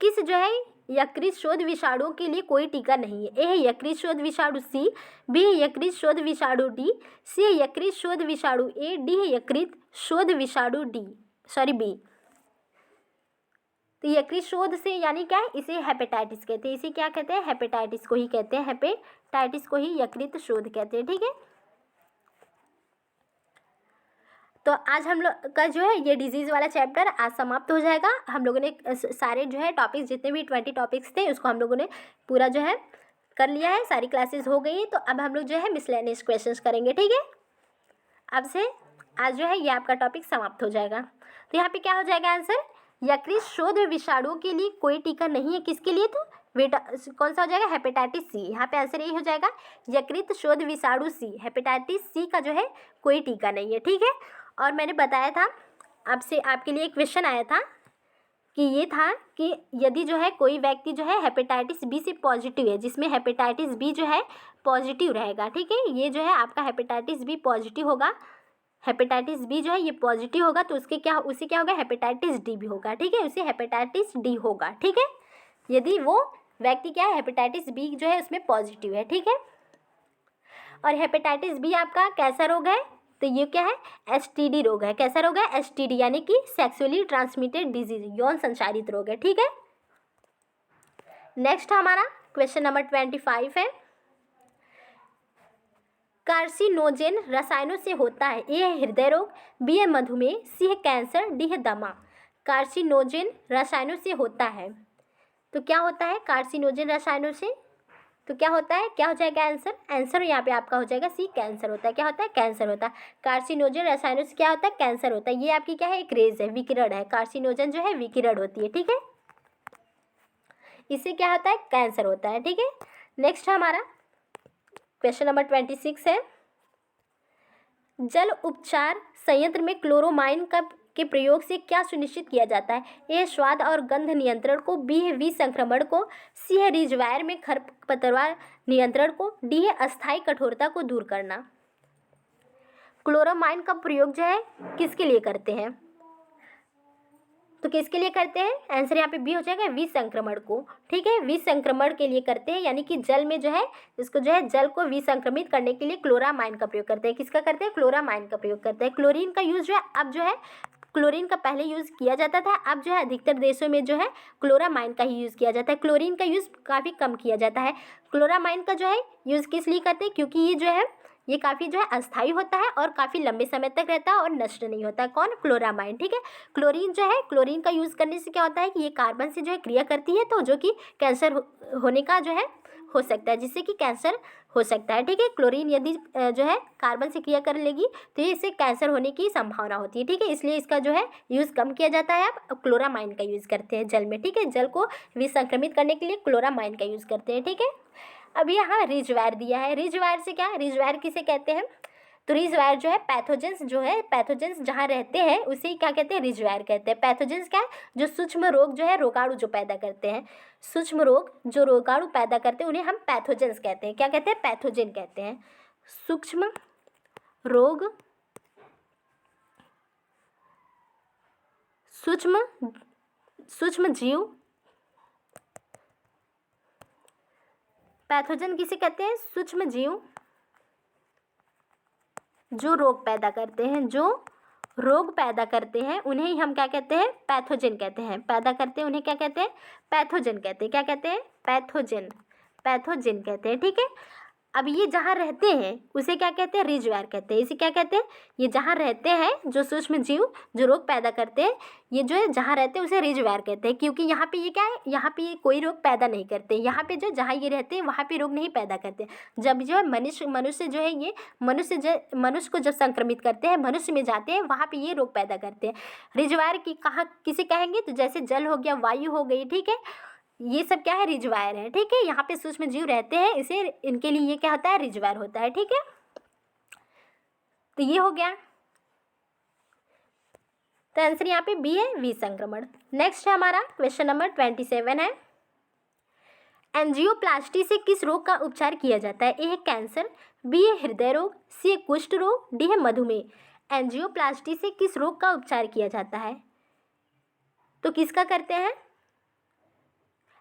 किस जो है यकृत शोध विषाणुओं के लिए कोई टीका नहीं है। ए है यकृत शोध विषाणु सी, बी है यकृत शोध विषाणु डी, सी है यकृत शोध विषाणु ए, डी है यकृत शोध विषाणु बी। तो यकृत शोध से यानी क्या है, इसे हेपेटाइटिस कहते हैं। इसे क्या कहते हैं, हेपेटाइटिस को ही कहते हैं, हेपेटाइटिस को ही यकृत शोध कहते हैं। ठीक है, तो आज हम लोग का जो है ये डिजीज़ वाला चैप्टर आज समाप्त हो जाएगा। हम लोगों ने सारे जो है टॉपिक्स, जितने भी 20 टॉपिक्स थे, उसको हम लोगों ने पूरा जो है कर लिया है, सारी क्लासेस हो गई हैं। तो अब हम लोग जो है मिसलेनियस क्वेश्चंस करेंगे। ठीक है, अब से आज जो है ये आपका टॉपिक समाप्त हो जाएगा। तो यहाँ पे क्या हो जाएगा आंसर, यकृत शोध विषाणुओं के लिए कोई टीका नहीं है। किसके लिए, तो बेटा कौन सा हो जाएगा, हेपेटाइटिस सी। यहाँ पे आंसर यही हो जाएगा, यकृत शोध विषाणु सी, हेपेटाइटिस सी का जो है कोई टीका नहीं है। ठीक है, और मैंने बताया था आपसे, आपके लिए एक क्वेश्चन आया था कि ये था कि यदि जो है कोई व्यक्ति जो है हेपेटाइटिस बी से पॉजिटिव है, जिसमें हेपेटाइटिस बी जो है पॉजिटिव रहेगा। ठीक है, ये जो है आपका हेपेटाइटिस बी पॉजिटिव होगा, हेपेटाइटिस बी जो है ये पॉजिटिव होगा, तो उसे क्या होगा, हेपेटाइटिस डी भी होगा। ठीक है, उसे हेपेटाइटिस डी होगा। ठीक है, यदि वो व्यक्ति क्या है, हेपेटाइटिस बी जो है उसमें पॉजिटिव है। ठीक है, और हेपेटाइटिस बी आपका कैसा रोग है, तो ये क्या है, एसटीडी रोग है। कैसा रोग है, एसटीडी, यानी कि सेक्सुअली ट्रांसमिटेड डिजीज, यौन संचारित रोग है। ठीक है, नेक्स्ट हमारा क्वेश्चन नंबर 25 है, कार्सिनोजेन रसायनों से होता है। ए है हृदय रोग, बी है मधुमेह, सी है कैंसर, डी है दमा। कार्सिनोजेन रसायनों से होता है, तो क्या होता है कार्सिनोजेन रसायनों से, तो क्या होता है, क्या हो जाएगा आंसर, आंसर यहाँ पे आपका हो जाएगा सी, कैंसर होता है। क्या होता है, कैंसर होता है। कार्सिनोजन रसायनों से क्या होता है, कैंसर होता है। ये आपकी क्या है, एक रेज है, विकिरण है। कार्सिनोजन जो है विकिरण होती है। ठीक है, इससे क्या होता है, कैंसर होता है। ठीक है, नेक्स्ट हमारा क्वेश्चन नंबर 26 है, जल उपचार संयंत्र में क्लोरोमाइन के प्रयोग से क्या सुनिश्चित किया जाता है। ए स्वाद और गंध नियंत्रण को, बी है विसंक्रमण को, सी है रिजर्वायर में खरपतवार नियंत्रण को, डी है अस्थायी कठोरता को दूर करना। क्लोरोमाइन का प्रयोग जो है किसके लिए करते हैं, तो किसके लिए करते हैं, आंसर यहाँ पे बी हो जाएगा, विसंक्रमण को। ठीक है, विसंक्रमण के लिए करते हैं, यानी कि जल में जो है इसको जो है जल को विसंक्रमित करने के लिए क्लोरामाइन का प्रयोग करते हैं। किसका करते हैं, क्लोरामाइन का प्रयोग करते हैं। क्लोरीन का यूज़ जो है अब जो है, क्लोरीन का पहले यूज़ किया जाता था, अब जो है अधिकतर देशों में जो है क्लोरामाइन का ही यूज़ किया जाता है। क्लोरीन का यूज़ काफ़ी कम किया जाता है। क्लोरामाइन का जो है यूज़ किस लिए करते हैं, क्योंकि ये जो है ये काफ़ी जो है अस्थायी होता है और काफ़ी लंबे समय तक रहता है और नष्ट नहीं होता है। कौन, क्लोरामाइन। ठीक है, क्लोरीन जो है, क्लोरीन का यूज़ करने से क्या होता है कि ये कार्बन से जो है क्रिया करती है, तो जो कि कैंसर होने का जो है हो सकता है, जिससे कि कैंसर हो सकता है। ठीक है, क्लोरीन यदि जो है कार्बन से क्रिया कर लेगी तो ये इससे कैंसर होने की संभावना होती है। ठीक है, इसलिए इसका जो है यूज़ कम किया जाता है। अब क्लोरामाइन का यूज़ करते हैं जल में। ठीक है, जल को विसंक्रमित करने के लिए क्लोरामाइन का यूज़ करते हैं। ठीक है, अब यहाँ रिजर्वायर दिया है। रिजर्वायर से क्या है, रिजर्वायर किसे कहते हैं, तो रिजर्वायर जो है पैथोजेंस जो है, पैथोजेंस जहाँ रहते हैं उसे क्या कहते हैं, रिजर्वायर कहते हैं। पैथोजेंस क्या है, जो सूक्ष्म रोग जो है, रोगाणु जो पैदा करते हैं, सूक्ष्म रोग जो रोगाणु पैदा करते हैं उन्हें हम पैथोजेंस कहते हैं। क्या कहते हैं, पैथोजेन कहते हैं। सूक्ष्म रोग, सूक्ष्म जीव, पैथोजन किसे कहते हैं, सूक्ष्म जीव जो रोग पैदा करते हैं, जो रोग पैदा करते हैं उन्हें ही हम क्या कहते हैं, पैथोजन कहते हैं। पैदा करते हैं उन्हें क्या कहते हैं, पैथोजन कहते हैं। क्या कहते हैं, पैथोजन, पैथोजन कहते हैं। ठीक है, अब ये जहाँ रहते हैं उसे क्या कहते हैं, रिजर्वायर कहते हैं। इसे क्या कहते हैं, ये जहाँ रहते हैं जो सूक्ष्म जीव जो रोग पैदा करते हैं, ये जो है जहाँ रहते हैं उसे रिजर्वायर कहते हैं। क्योंकि यहाँ पे ये क्या है, यहाँ पे ये कोई रोग पैदा नहीं करते। यहाँ पे जो जहाँ ये रहते हैं वहाँ पे रोग नहीं पैदा करते। जब जो है मनुष्य जो है ये मनुष्य को जब संक्रमित करते हैं, मनुष्य में जाते हैं, वहाँ पे ये रोग पैदा करते हैं। रिजर्वायर की कहाँ किसे कहेंगे, तो जैसे जल हो गया, वायु हो गई। ठीक है, ये सब क्या है, रिजर्वायर है। ठीक है, यहाँ पे सूक्ष्म जीव रहते हैं, इसे इनके लिए ये क्या होता है, रिजर्वायर होता है। ठीक है, तो ये हो गया, तो आंसर यहाँ पे बी है, विसंक्रमण। नेक्स्ट है हमारा क्वेश्चन नंबर 27 है, एंजियोप्लास्टी से किस रोग का उपचार किया जाता है। ए है कैंसर, बी है हृदय रोग, सी है कुष्ठ रोग, डी है मधुमेह। एंजियोप्लास्टी से किस रोग का उपचार किया जाता है, तो किसका करते हैं,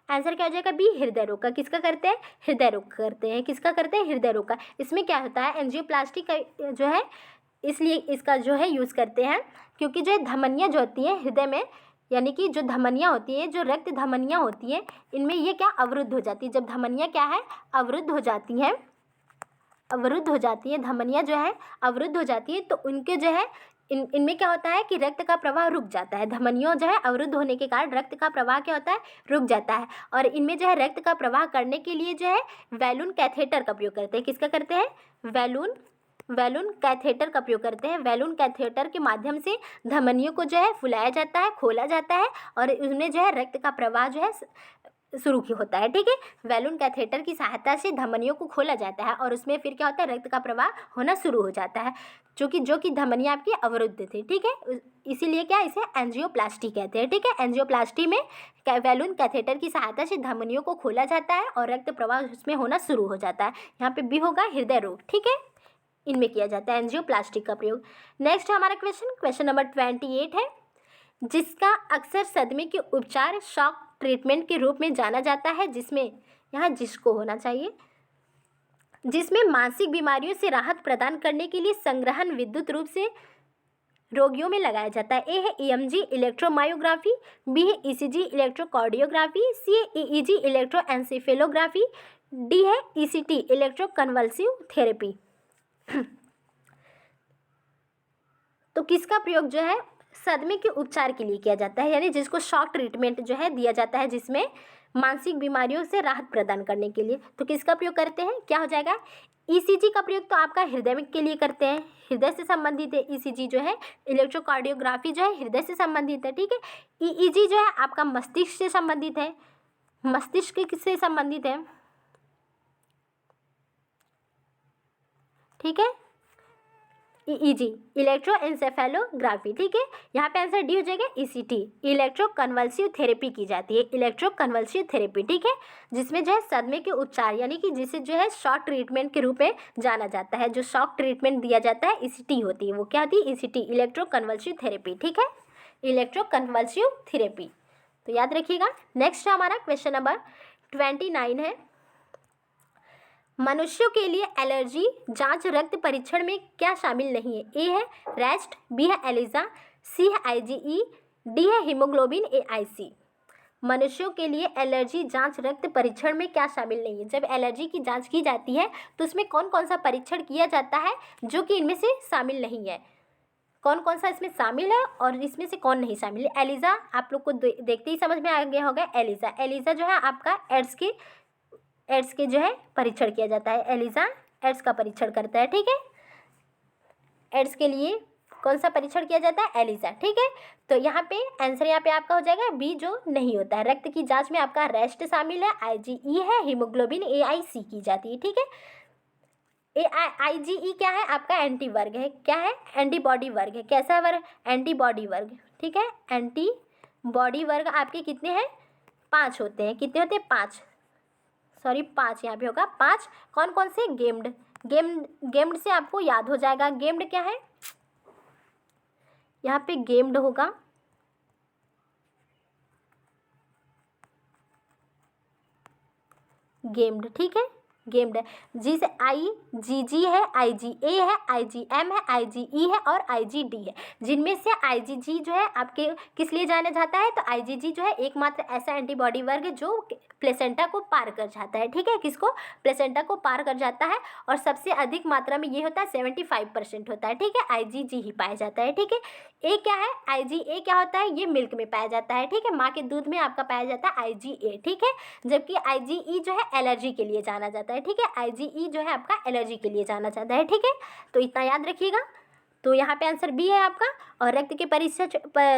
आंसर क्या हो जाएगा बी, हृदय रोग का। किसका करते हैं? हृदय रोग करते हैं। किसका करते हैं? हृदय रोग का। इसमें क्या होता है, एंजियोप्लास्टी का जो है, इसलिए इसका जो है यूज़ करते हैं क्योंकि जो धमनियाँ जो होती हैं हृदय में, यानी कि जो धमनियाँ होती हैं, जो रक्त धमनियाँ होती हैं, इनमें ये क्या अवरुद्ध हो जाती है। जब धमनियाँ क्या है अवरुद्ध हो जाती हैं, अवरुद्ध हो जाती है, धमनियाँ जो है अवरुद्ध हो जाती है, तो उनके जो है इनमें क्या होता है कि रक्त का प्रवाह रुक जाता है। धमनियों जो है अवरुद्ध होने के कारण रक्त का प्रवाह क्या होता है, रुक जाता है। और इनमें जो है रक्त का प्रवाह करने के लिए जो है वैलून कैथेटर का प्रयोग करते हैं। किसका करते हैं? वैलून कैथेटर का प्रयोग करते हैं। वैलून कैथेटर के माध्यम से धमनियों को जो है फुलाया जाता है, खोला जाता है, और उसमें जो है रक्त का प्रवाह जो है शुरू होता है। ठीक है, वैलून कैथेटर की सहायता से धमनियों को खोला जाता है और उसमें फिर क्या होता है, रक्त का प्रवाह होना शुरू हो जाता है, जो कि धमनियाँ आपकी अवरुद्ध थी। ठीक है, इसीलिए क्या इसे एंजियोप्लास्टी कहते हैं। ठीक है, एंजियोप्लास्टी में वैलून कैथेटर की सहायता से धमनियों को खोला जाता है और रक्त प्रवाह उसमें होना शुरू हो जाता है। यहाँ पे बी होगा हृदय रोग। ठीक है, इनमें किया जाता है एंजियोप्लास्टी का प्रयोग। नेक्स्ट हमारा क्वेश्चन नंबर 28 है, जिसका अक्सर सदमे के उपचार शॉक ट्रीटमेंट के रूप में जाना जाता है, जिसमें यहाँ जिसको होना चाहिए, जिसमें मानसिक बीमारियों से राहत प्रदान करने के लिए संग्रहण विद्युत रूप से रोगियों में लगाया जाता है। ए है ईएमजी इलेक्ट्रोमायोग्राफी, बी है ईसीजी इलेक्ट्रोकार्डियोग्राफी, सी है ईईजी इलेक्ट्रोएंसेफेलोग्राफी, डी है ईसीटी इलेक्ट्रोकन्वल्सिव थेरेपी। तो किसका प्रयोग जो है सदमे के उपचार के लिए किया जाता है, यानी जिसको शॉक ट्रीटमेंट जो है दिया जाता है, जिसमें मानसिक बीमारियों से राहत प्रदान करने के लिए, तो किसका प्रयोग करते हैं? क्या हो जाएगा? ईसीजी का प्रयोग तो आपका हृदय के लिए करते हैं, हृदय से संबंधित है। ईसीजी जो है इलेक्ट्रोकार्डियोग्राफी जो है हृदय से संबंधित है। ठीक है, ईईजी जो है आपका मस्तिष्क से संबंधित है, मस्तिष्क से संबंधित है। ठीक है, ईईजी इलेक्ट्रोएंसेफेलोग्राफी। ठीक है, यहाँ पे आंसर डी हो जाएगा ईसीटी इलेक्ट्रोकन्वल्सिव थेरेपी की जाती है, इलेक्ट्रोकन्वल्सिव थेरेपी। ठीक है, जिसमें जो है सदमे के उपचार, यानी कि जिसे जो है शॉक ट्रीटमेंट के रूप में जाना जाता है, जो शॉक ट्रीटमेंट दिया जाता है ईसीटी होती है, वो क्या होती है? ECT electroconvulsive therapy. ठीक है, इलेक्ट्रोकन्वल्सिव थेरेपी, तो याद रखिएगा। नेक्स्ट हमारा क्वेश्चन नंबर 29 है, मनुष्यों के लिए एलर्जी जांच रक्त परीक्षण में क्या शामिल नहीं है? ए है रेस्ट, बी है एलिजा, सी है आईजीई, डी है हीमोग्लोबिन एआईसी। मनुष्यों के लिए एलर्जी जांच रक्त परीक्षण में क्या शामिल नहीं है? जब एलर्जी की जांच की जाती है तो उसमें कौन कौन सा परीक्षण किया जाता है जो कि इनमें से शामिल नहीं है? कौन कौन सा इसमें शामिल है और इसमें से कौन नहीं शामिल है? एलिजा आप लोग को देखते ही समझ में आ गया होगा। एलिजा जो है आपका एड्स के जो है परीक्षण किया जाता है। एलिजा एड्स का परीक्षण करता है। ठीक है, एड्स के लिए कौन सा परीक्षण किया जाता है? एलिजा। ठीक है, तो यहाँ पे आंसर यहाँ पे आपका हो जाएगा बी, जो नहीं होता है। रक्त की जांच में आपका रेस्ट शामिल है, आईजीई है, हीमोग्लोबिन एआईसी की जाती है। ठीक है, आईजीई क्या है? आपका एंटी वर्ग है। क्या है? एंटीबॉडी वर्ग है। कैसा वर्ग? एंटीबॉडी वर्ग। ठीक है, एंटीबॉडी वर्ग आपके कितने हैं? 5 होते हैं। कितने होते हैं? 5 यहाँ पे होगा 5। कौन कौन से? गेम्ड से आपको याद हो जाएगा। गेम्ड क्या है? यहाँ पे गेम्ड होगा, गेम्ड। ठीक है, गेम्ड है। जी से आईजीजी है, आईजीए है, आईजीएम है, आईजीई है और आईजीडी है। जिनमें से आईजीजी जो है आपके किस लिए जाना जाता है? तो आईजीजी जो है एकमात्र ऐसा एंटीबॉडी वर्ग है जो प्लेसेंटा को पार कर जाता है। ठीक है, किसको? प्लेसेंटा को पार कर जाता है, और सबसे अधिक मात्रा में ये होता है 75% होता है। ठीक है, आईजीजी ही पाया जाता है। ठीक है, ए क्या है? आईजीए क्या होता है? ये मिल्क में पाया जाता है। ठीक है, माँ के दूध में आपका पाया जाता है आईजीए। ठीक है, जबकि आईजीई जो है एलर्जी के लिए जाना जाता है। ठीक है, आईजीई जो है आपका एलर्जी के लिए जाना जाता है। ठीक है, तो इतना याद रखिएगा। तो यहाँ पे आंसर बी है आपका। और रक्त के परीक्षण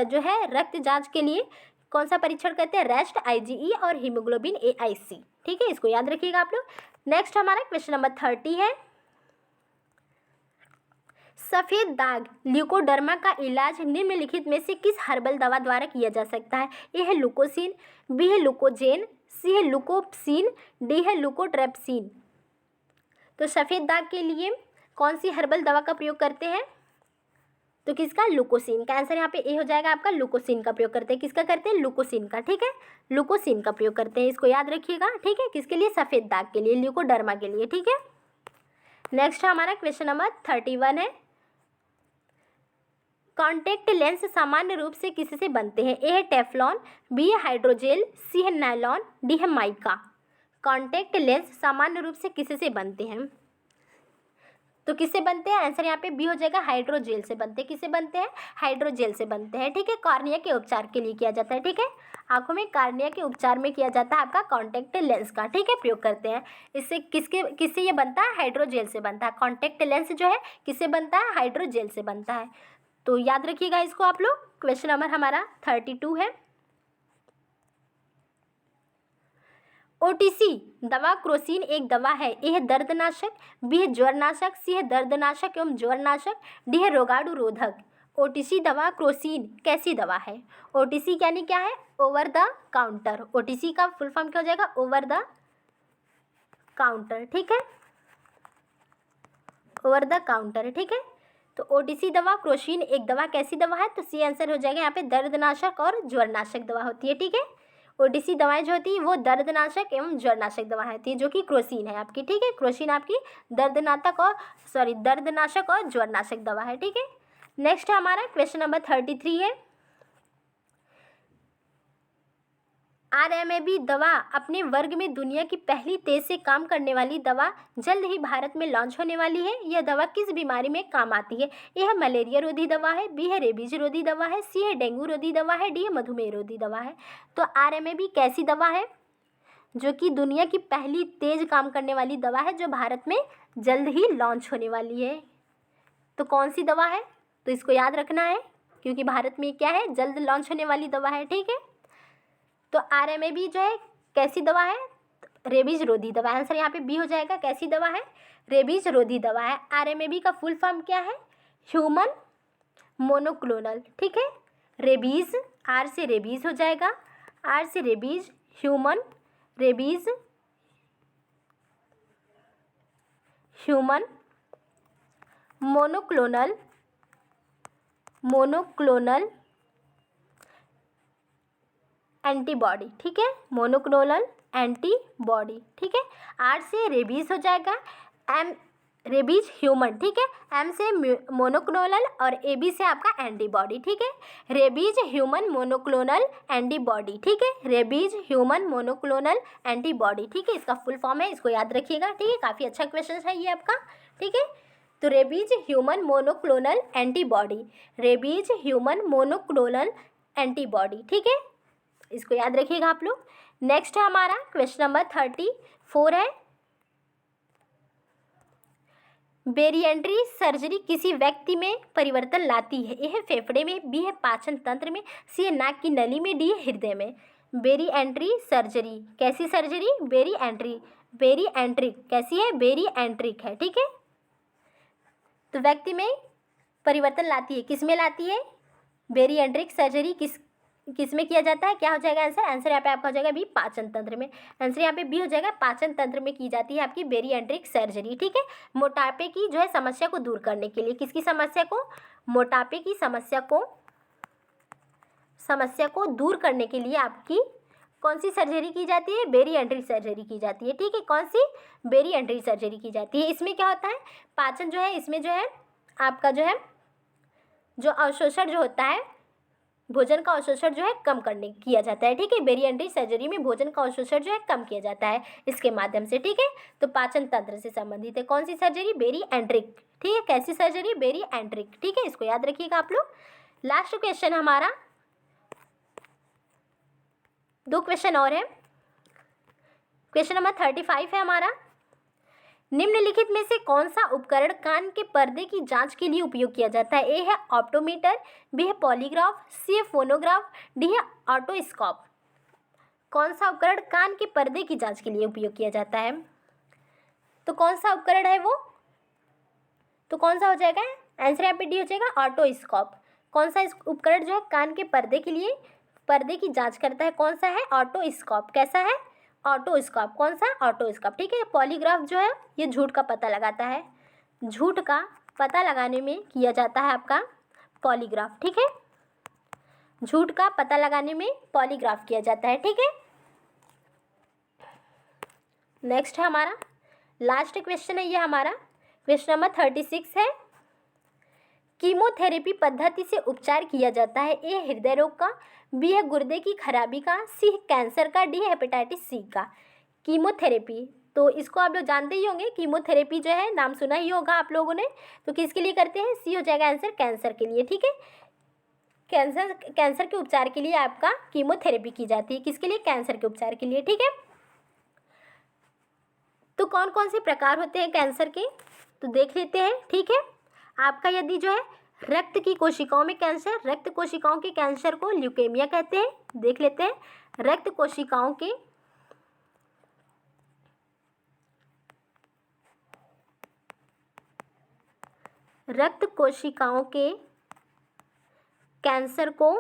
जो है रक्त जांच के लिए कौन सा परीक्षण करते हैं? रेस्ट, आईजीई और हीमोग्लोबिन एआईसी। ठीक है, इसको याद रखिएगा आप लोग। नेक्स्ट हमारा क्वेश्चन नंबर 30 है, सफ़ेद दाग ल्यूकोडर्मा का इलाज निम्नलिखित में से किस हर्बल दवा द्वारा किया जा सकता है? ए है लुकोसिन, बी है लुकोजेन, सी है लुकोप्सिन, डी है लुकोट्रेप्सिन। तो सफ़ेद दाग के लिए कौन सी हर्बल दवा का प्रयोग करते हैं? तो किसका? लुकोसिन का। आंसर यहाँ पे ए हो जाएगा आपका, लुकोसिन का प्रयोग करते हैं। किसका करते हैं? लुकोसिन का। ठीक है, लुकोसिन का प्रयोग करते हैं, इसको याद रखिएगा। ठीक है, किसके लिए? सफ़ेद दाग के लिए, ल्यूकोडर्मा के लिए। ठीक है, नेक्स्ट हमारा क्वेश्चन नंबर 31 है, कॉन्टैक्ट लेंस सामान्य रूप से किससे बनते हैं? ए है टेफ्लॉन, बी है हाइड्रोजेल, सी है नायलॉन, डी है माइका। कॉन्टैक्ट लेंस सामान्य रूप से किससे बनते हैं? तो किससे बनते हैं? आंसर यहाँ पे बी हो जाएगा, हाइड्रोजेल से बनते हैं। किससे बनते हैं? हाइड्रोजेल से बनते हैं। ठीक है, कॉर्निया के उपचार के लिए किया जाता है। ठीक है, आंखों में कॉर्निया के उपचार में किया जाता है आपका कॉन्टैक्ट लेंस का। ठीक है, प्रयोग करते हैं। इससे किससे ये बनता है? हाइड्रोजेल से बनता है। कॉन्टैक्ट लेंस जो है किससे बनता है? हाइड्रोजेल से बनता है। तो याद रखिएगा इसको आप लोग। क्वेश्चन नंबर हमारा 32 है, ओटीसी दवा क्रोसिन एक दवा है। ए है दर्दनाशक, बी है ज्वरनाशक, सी है दर्दनाशक एवं ज्वरनाशक, डी है रोगाणु रोधक। ओटीसी दवा क्रोसिन कैसी दवा है? ओटीसी यानी क्या है? Over the counter. ओटीसी का फुल फॉर्म क्या हो जाएगा? Over the counter. ठीक है, ओवर द काउंटर। ठीक है, तो ओटीसी दवा क्रोसिन एक दवा कैसी दवा है? तो सी आंसर हो जाएगा यहाँ पे, दर्दनाशक और ज्वरनाशक दवा होती है। ठीक है, ओटीसी दवाएं जो होती है वो दर्दनाशक एवं ज्वरनाशक दवाएं होती है, जो कि क्रोसिन है आपकी। ठीक है, क्रोसिन आपकी दर्दनाशक और ज्वरनाशक दवा है। ठीक है, नेक्स्ट है हमारा क्वेश्चन नंबर 33 है, आरएमएबी दवा अपने वर्ग में दुनिया की पहली तेज से काम करने वाली दवा जल्द ही भारत में लॉन्च होने वाली है। यह दवा किस बीमारी में काम आती है? ए है मलेरिया रोधी दवा है, बी है रेबीज रोधी दवा है, सी है डेंगू रोधी दवा है, डी है मधुमेह रोधी दवा है। तो आरएमएबी कैसी दवा है? जो कि दुनिया की पहली तेज काम करने वाली दवा है, जो भारत में जल्द ही लॉन्च होने वाली है। तो कौन सी दवा है? तो इसको याद रखना है, क्योंकि भारत में क्या है? जल्द लॉन्च होने वाली दवा है। ठीक है, तो आरएमएबी जो है कैसी दवा है? रेबीज रोधी दवा। आंसर यहाँ पे बी हो जाएगा, कैसी दवा है? रेबीज रोधी दवा है। आरएमएबी का फुल फॉर्म क्या है? Human monoclonal. ठीक है, रेबीज, आर से रेबीज हो जाएगा, आर से rabies, human rabies, human monoclonal antibody. ठीक है, मोनोक्लोनल एंटीबॉडी। ठीक है, आर से रेबीज हो जाएगा, एम रेबीज ह्यूमन। ठीक है, एम से मोनोक्लोनल और ए बी से आपका एंटीबॉडी। ठीक है, रेबीज ह्यूमन मोनोक्लोनल एंटीबॉडी। ठीक है, रेबीज ह्यूमन मोनोक्लोनल एंटीबॉडी। ठीक है, इसका फुल फॉर्म है, इसको याद रखिएगा। ठीक है, काफ़ी अच्छा क्वेश्चन है ये आपका। ठीक है, तो rabies human monoclonal antibody, rabies human monoclonal antibody. ठीक है, इसको याद रखिएगा आप लोग। नेक्स्ट है हमारा क्वेश्चन नंबर 34 है, बेरिएंट्री सर्जरी किसी व्यक्ति में परिवर्तन लाती है? ए है फेफड़े में, बी है पाचन तंत्र में, सी है नाक की नली में, डी है हृदय में। बेरिएंट्री सर्जरी कैसी सर्जरी? बेरिएंट्रिक कैसी है? बेरिएंट्रिक है। ठीक है, तो व्यक्ति में परिवर्तन लाती है, किस में लाती है? बेरिएंट्रिक सर्जरी किस में किया जाता है? क्या हो जाएगा आंसर? आंसर यहाँ पे आपका हो जाएगा बी, पाचन तंत्र में। आंसर यहाँ पे बी हो जाएगा, पाचन तंत्र में की जाती है आपकी बेरिएंट्रिक सर्जरी। ठीक है, मोटापे की जो है समस्या को दूर करने के लिए, किसकी समस्या को? मोटापे की समस्या को दूर करने के लिए आपकी कौन सी सर्जरी की जाती है? बेरिएंट्रिक सर्जरी की जाती है। ठीक है, कौन सी? बेरिएंट्रिक सर्जरी की जाती है। इसमें क्या होता है? पाचन जो है, इसमें जो है आपका जो है जो अवशोषण जो होता है, भोजन का अवशोषण जो है कम करने किया जाता है। ठीक है, बेरिएंट्रिक सर्जरी में भोजन का अवशोषण जो है कम किया जाता है इसके माध्यम से। ठीक है, तो पाचन तंत्र से संबंधित है कौन सी सर्जरी? बेरिएंट्रिक। ठीक है, कैसी सर्जरी? बेरिएंट्रिक। ठीक है, इसको याद रखिएगा आप लोग। लास्ट क्वेश्चन हमारा, 2 क्वेश्चन और है। क्वेश्चन नंबर 35 है हमारा, निम्नलिखित में से कौन सा उपकरण कान के पर्दे की जांच के लिए उपयोग किया जाता है? ए है ऑप्टोमीटर, बी है पॉलीग्राफ, सी है फोनोग्राफ, डी है ऑटोस्कोप। कौन सा उपकरण कान के पर्दे की जांच के लिए उपयोग किया जाता है? तो कौन सा उपकरण है वो? तो कौन सा हो जाएगा? आंसर यहाँ पे डी हो जाएगा, ऑटोस्कोप। कौन सा उपकरण जो है कान के पर्दे के लिए पर्दे की जांच करता है? कौन सा है? ऑटोस्कोप। कैसा है? ऑटोस्कोप। कौन सा? ऑटोस्कोप। ठीक है, पॉलीग्राफ जो है ये झूठ का पता लगाता है, झूठ का पता लगाने में किया जाता है आपका पॉलीग्राफ, ठीक है। झूठ का पता लगाने में पॉलीग्राफ किया जाता है, ठीक है। नेक्स्ट है हमारा लास्ट क्वेश्चन है, ये हमारा क्वेश्चन नंबर 36 है। कीमोथेरेपी पद्धति से उपचार किया जाता है। ए हृदय रोग का, बी है गुर्दे की खराबी का, सी है कैंसर का, डी है हेपेटाइटिस सी का। कीमोथेरेपी तो इसको आप लोग जानते ही होंगे, कीमोथेरेपी जो है नाम सुना ही होगा आप लोगों ने। तो किसके लिए करते हैं, सी हो जाएगा आंसर, कैंसर के लिए, ठीक है। कैंसर के उपचार के लिए आपका कीमोथेरेपी की जाती है। किसके लिए, कैंसर के उपचार के लिए, ठीक है। तो कौन कौन से प्रकार होते हैं कैंसर के, तो देख लेते हैं, ठीक है। आपका यदि जो है रक्त की कोशिकाओं में कैंसर, रक्त कोशिकाओं के कैंसर को ल्यूकेमिया कहते हैं। देख लेते हैं, रक्त कोशिकाओं के कैंसर को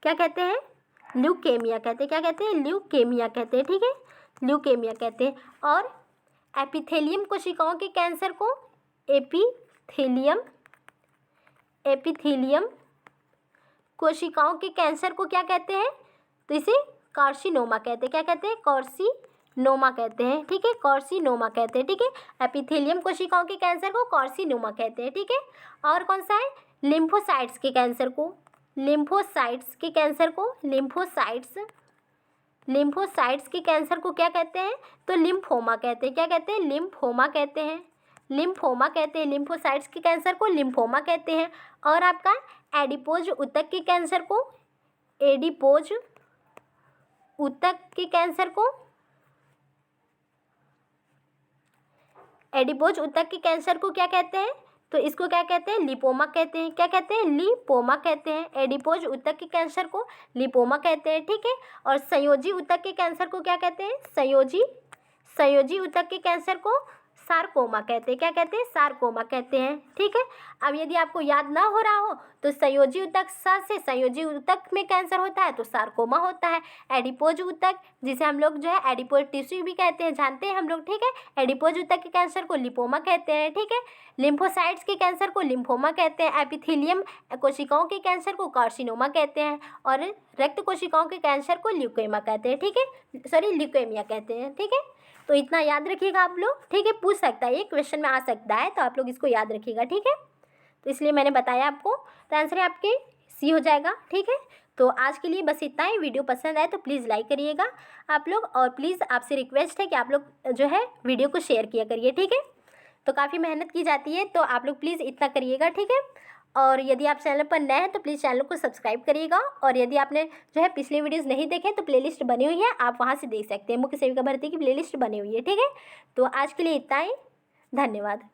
क्या कहते हैं, ल्यूकेमिया कहते हैं। क्या कहते हैं, ल्यूकेमिया कहते हैं, ठीक है, ल्यूकेमिया कहते हैं। और एपिथेलियम कोशिकाओं के कैंसर को एपिथेलियम कोशिकाओं के कैंसर को क्या कहते हैं, तो इसे कार्सिनोमा कहते हैं। क्या कहते हैं, कार्सिनोमा कहते हैं, ठीक है, कार्सिनोमा कहते हैं, ठीक है। एपिथेलियम कोशिकाओं के कैंसर को कार्सिनोमा कहते हैं, ठीक है। और कौन सा है, लिम्फोसाइट्स के कैंसर को क्या कहते हैं, तो लिम्फोमा कहते हैं। क्या कहते हैं, लिम्फोमा कहते हैं, लिम्फोसाइट्स के कैंसर को लिम्फोमा कहते हैं। और आपका एडिपोज ऊतक के कैंसर को क्या कहते हैं, तो इसको क्या कहते हैं, लिपोमा कहते हैं। क्या कहते हैं, लिपोमा कहते हैं। एडिपोज ऊतक के कैंसर को लिपोमा कहते हैं, ठीक है। और संयोजी ऊतक के कैंसर को क्या कहते हैं, संयोजी ऊतक के कैंसर को सारकोमा कहते हैं। क्या कहते हैं, सारकोमा कहते हैं, ठीक है। अब यदि आपको याद ना हो रहा हो तो संयोजी ऊतक से संयोजी ऊतक में कैंसर होता है तो सारकोमा होता है। एडिपोज ऊतक जिसे हम लोग जो है एडिपोज टिश्यू भी कहते हैं, जानते हैं हम लोग, ठीक है। एडिपोज ऊतक के कैंसर को लिपोमा कहते हैं, ठीक है। लिम्फोसाइट्स के कैंसर को लिम्फोमा कहते हैं। एपिथेलियम कोशिकाओं के कैंसर को कार्सिनोमा कहते हैं। और रक्त कोशिकाओं के कैंसर को ल्यूकेमा कहते हैं, ठीक है, ल्यूकेमिया कहते हैं, ठीक है। तो इतना याद रखिएगा आप लोग, ठीक है। पूछ सकता है, ये क्वेश्चन में आ सकता है, तो आप लोग इसको याद रखिएगा, ठीक है। तो इसलिए मैंने बताया आपको, तो आंसर है आपके सी हो जाएगा, ठीक है। तो आज के लिए बस इतना ही। वीडियो पसंद आए तो प्लीज़ लाइक करिएगा आप लोग, और प्लीज़ आपसे रिक्वेस्ट है कि आप लोग जो है वीडियो को शेयर किया करिए, ठीक है। तो काफ़ी मेहनत की जाती है, तो आप लोग प्लीज़ इतना करिएगा, ठीक है। और यदि आप चैनल पर नए हैं तो प्लीज़ चैनल को सब्सक्राइब करिएगा। और यदि आपने जो है पिछले वीडियोस नहीं देखे तो प्लेलिस्ट बनी हुई है, आप वहाँ से देख सकते हैं। मुख्य सेविका भर्ती की प्लेलिस्ट बनी हुई है, ठीक है। तो आज के लिए इतना ही, धन्यवाद।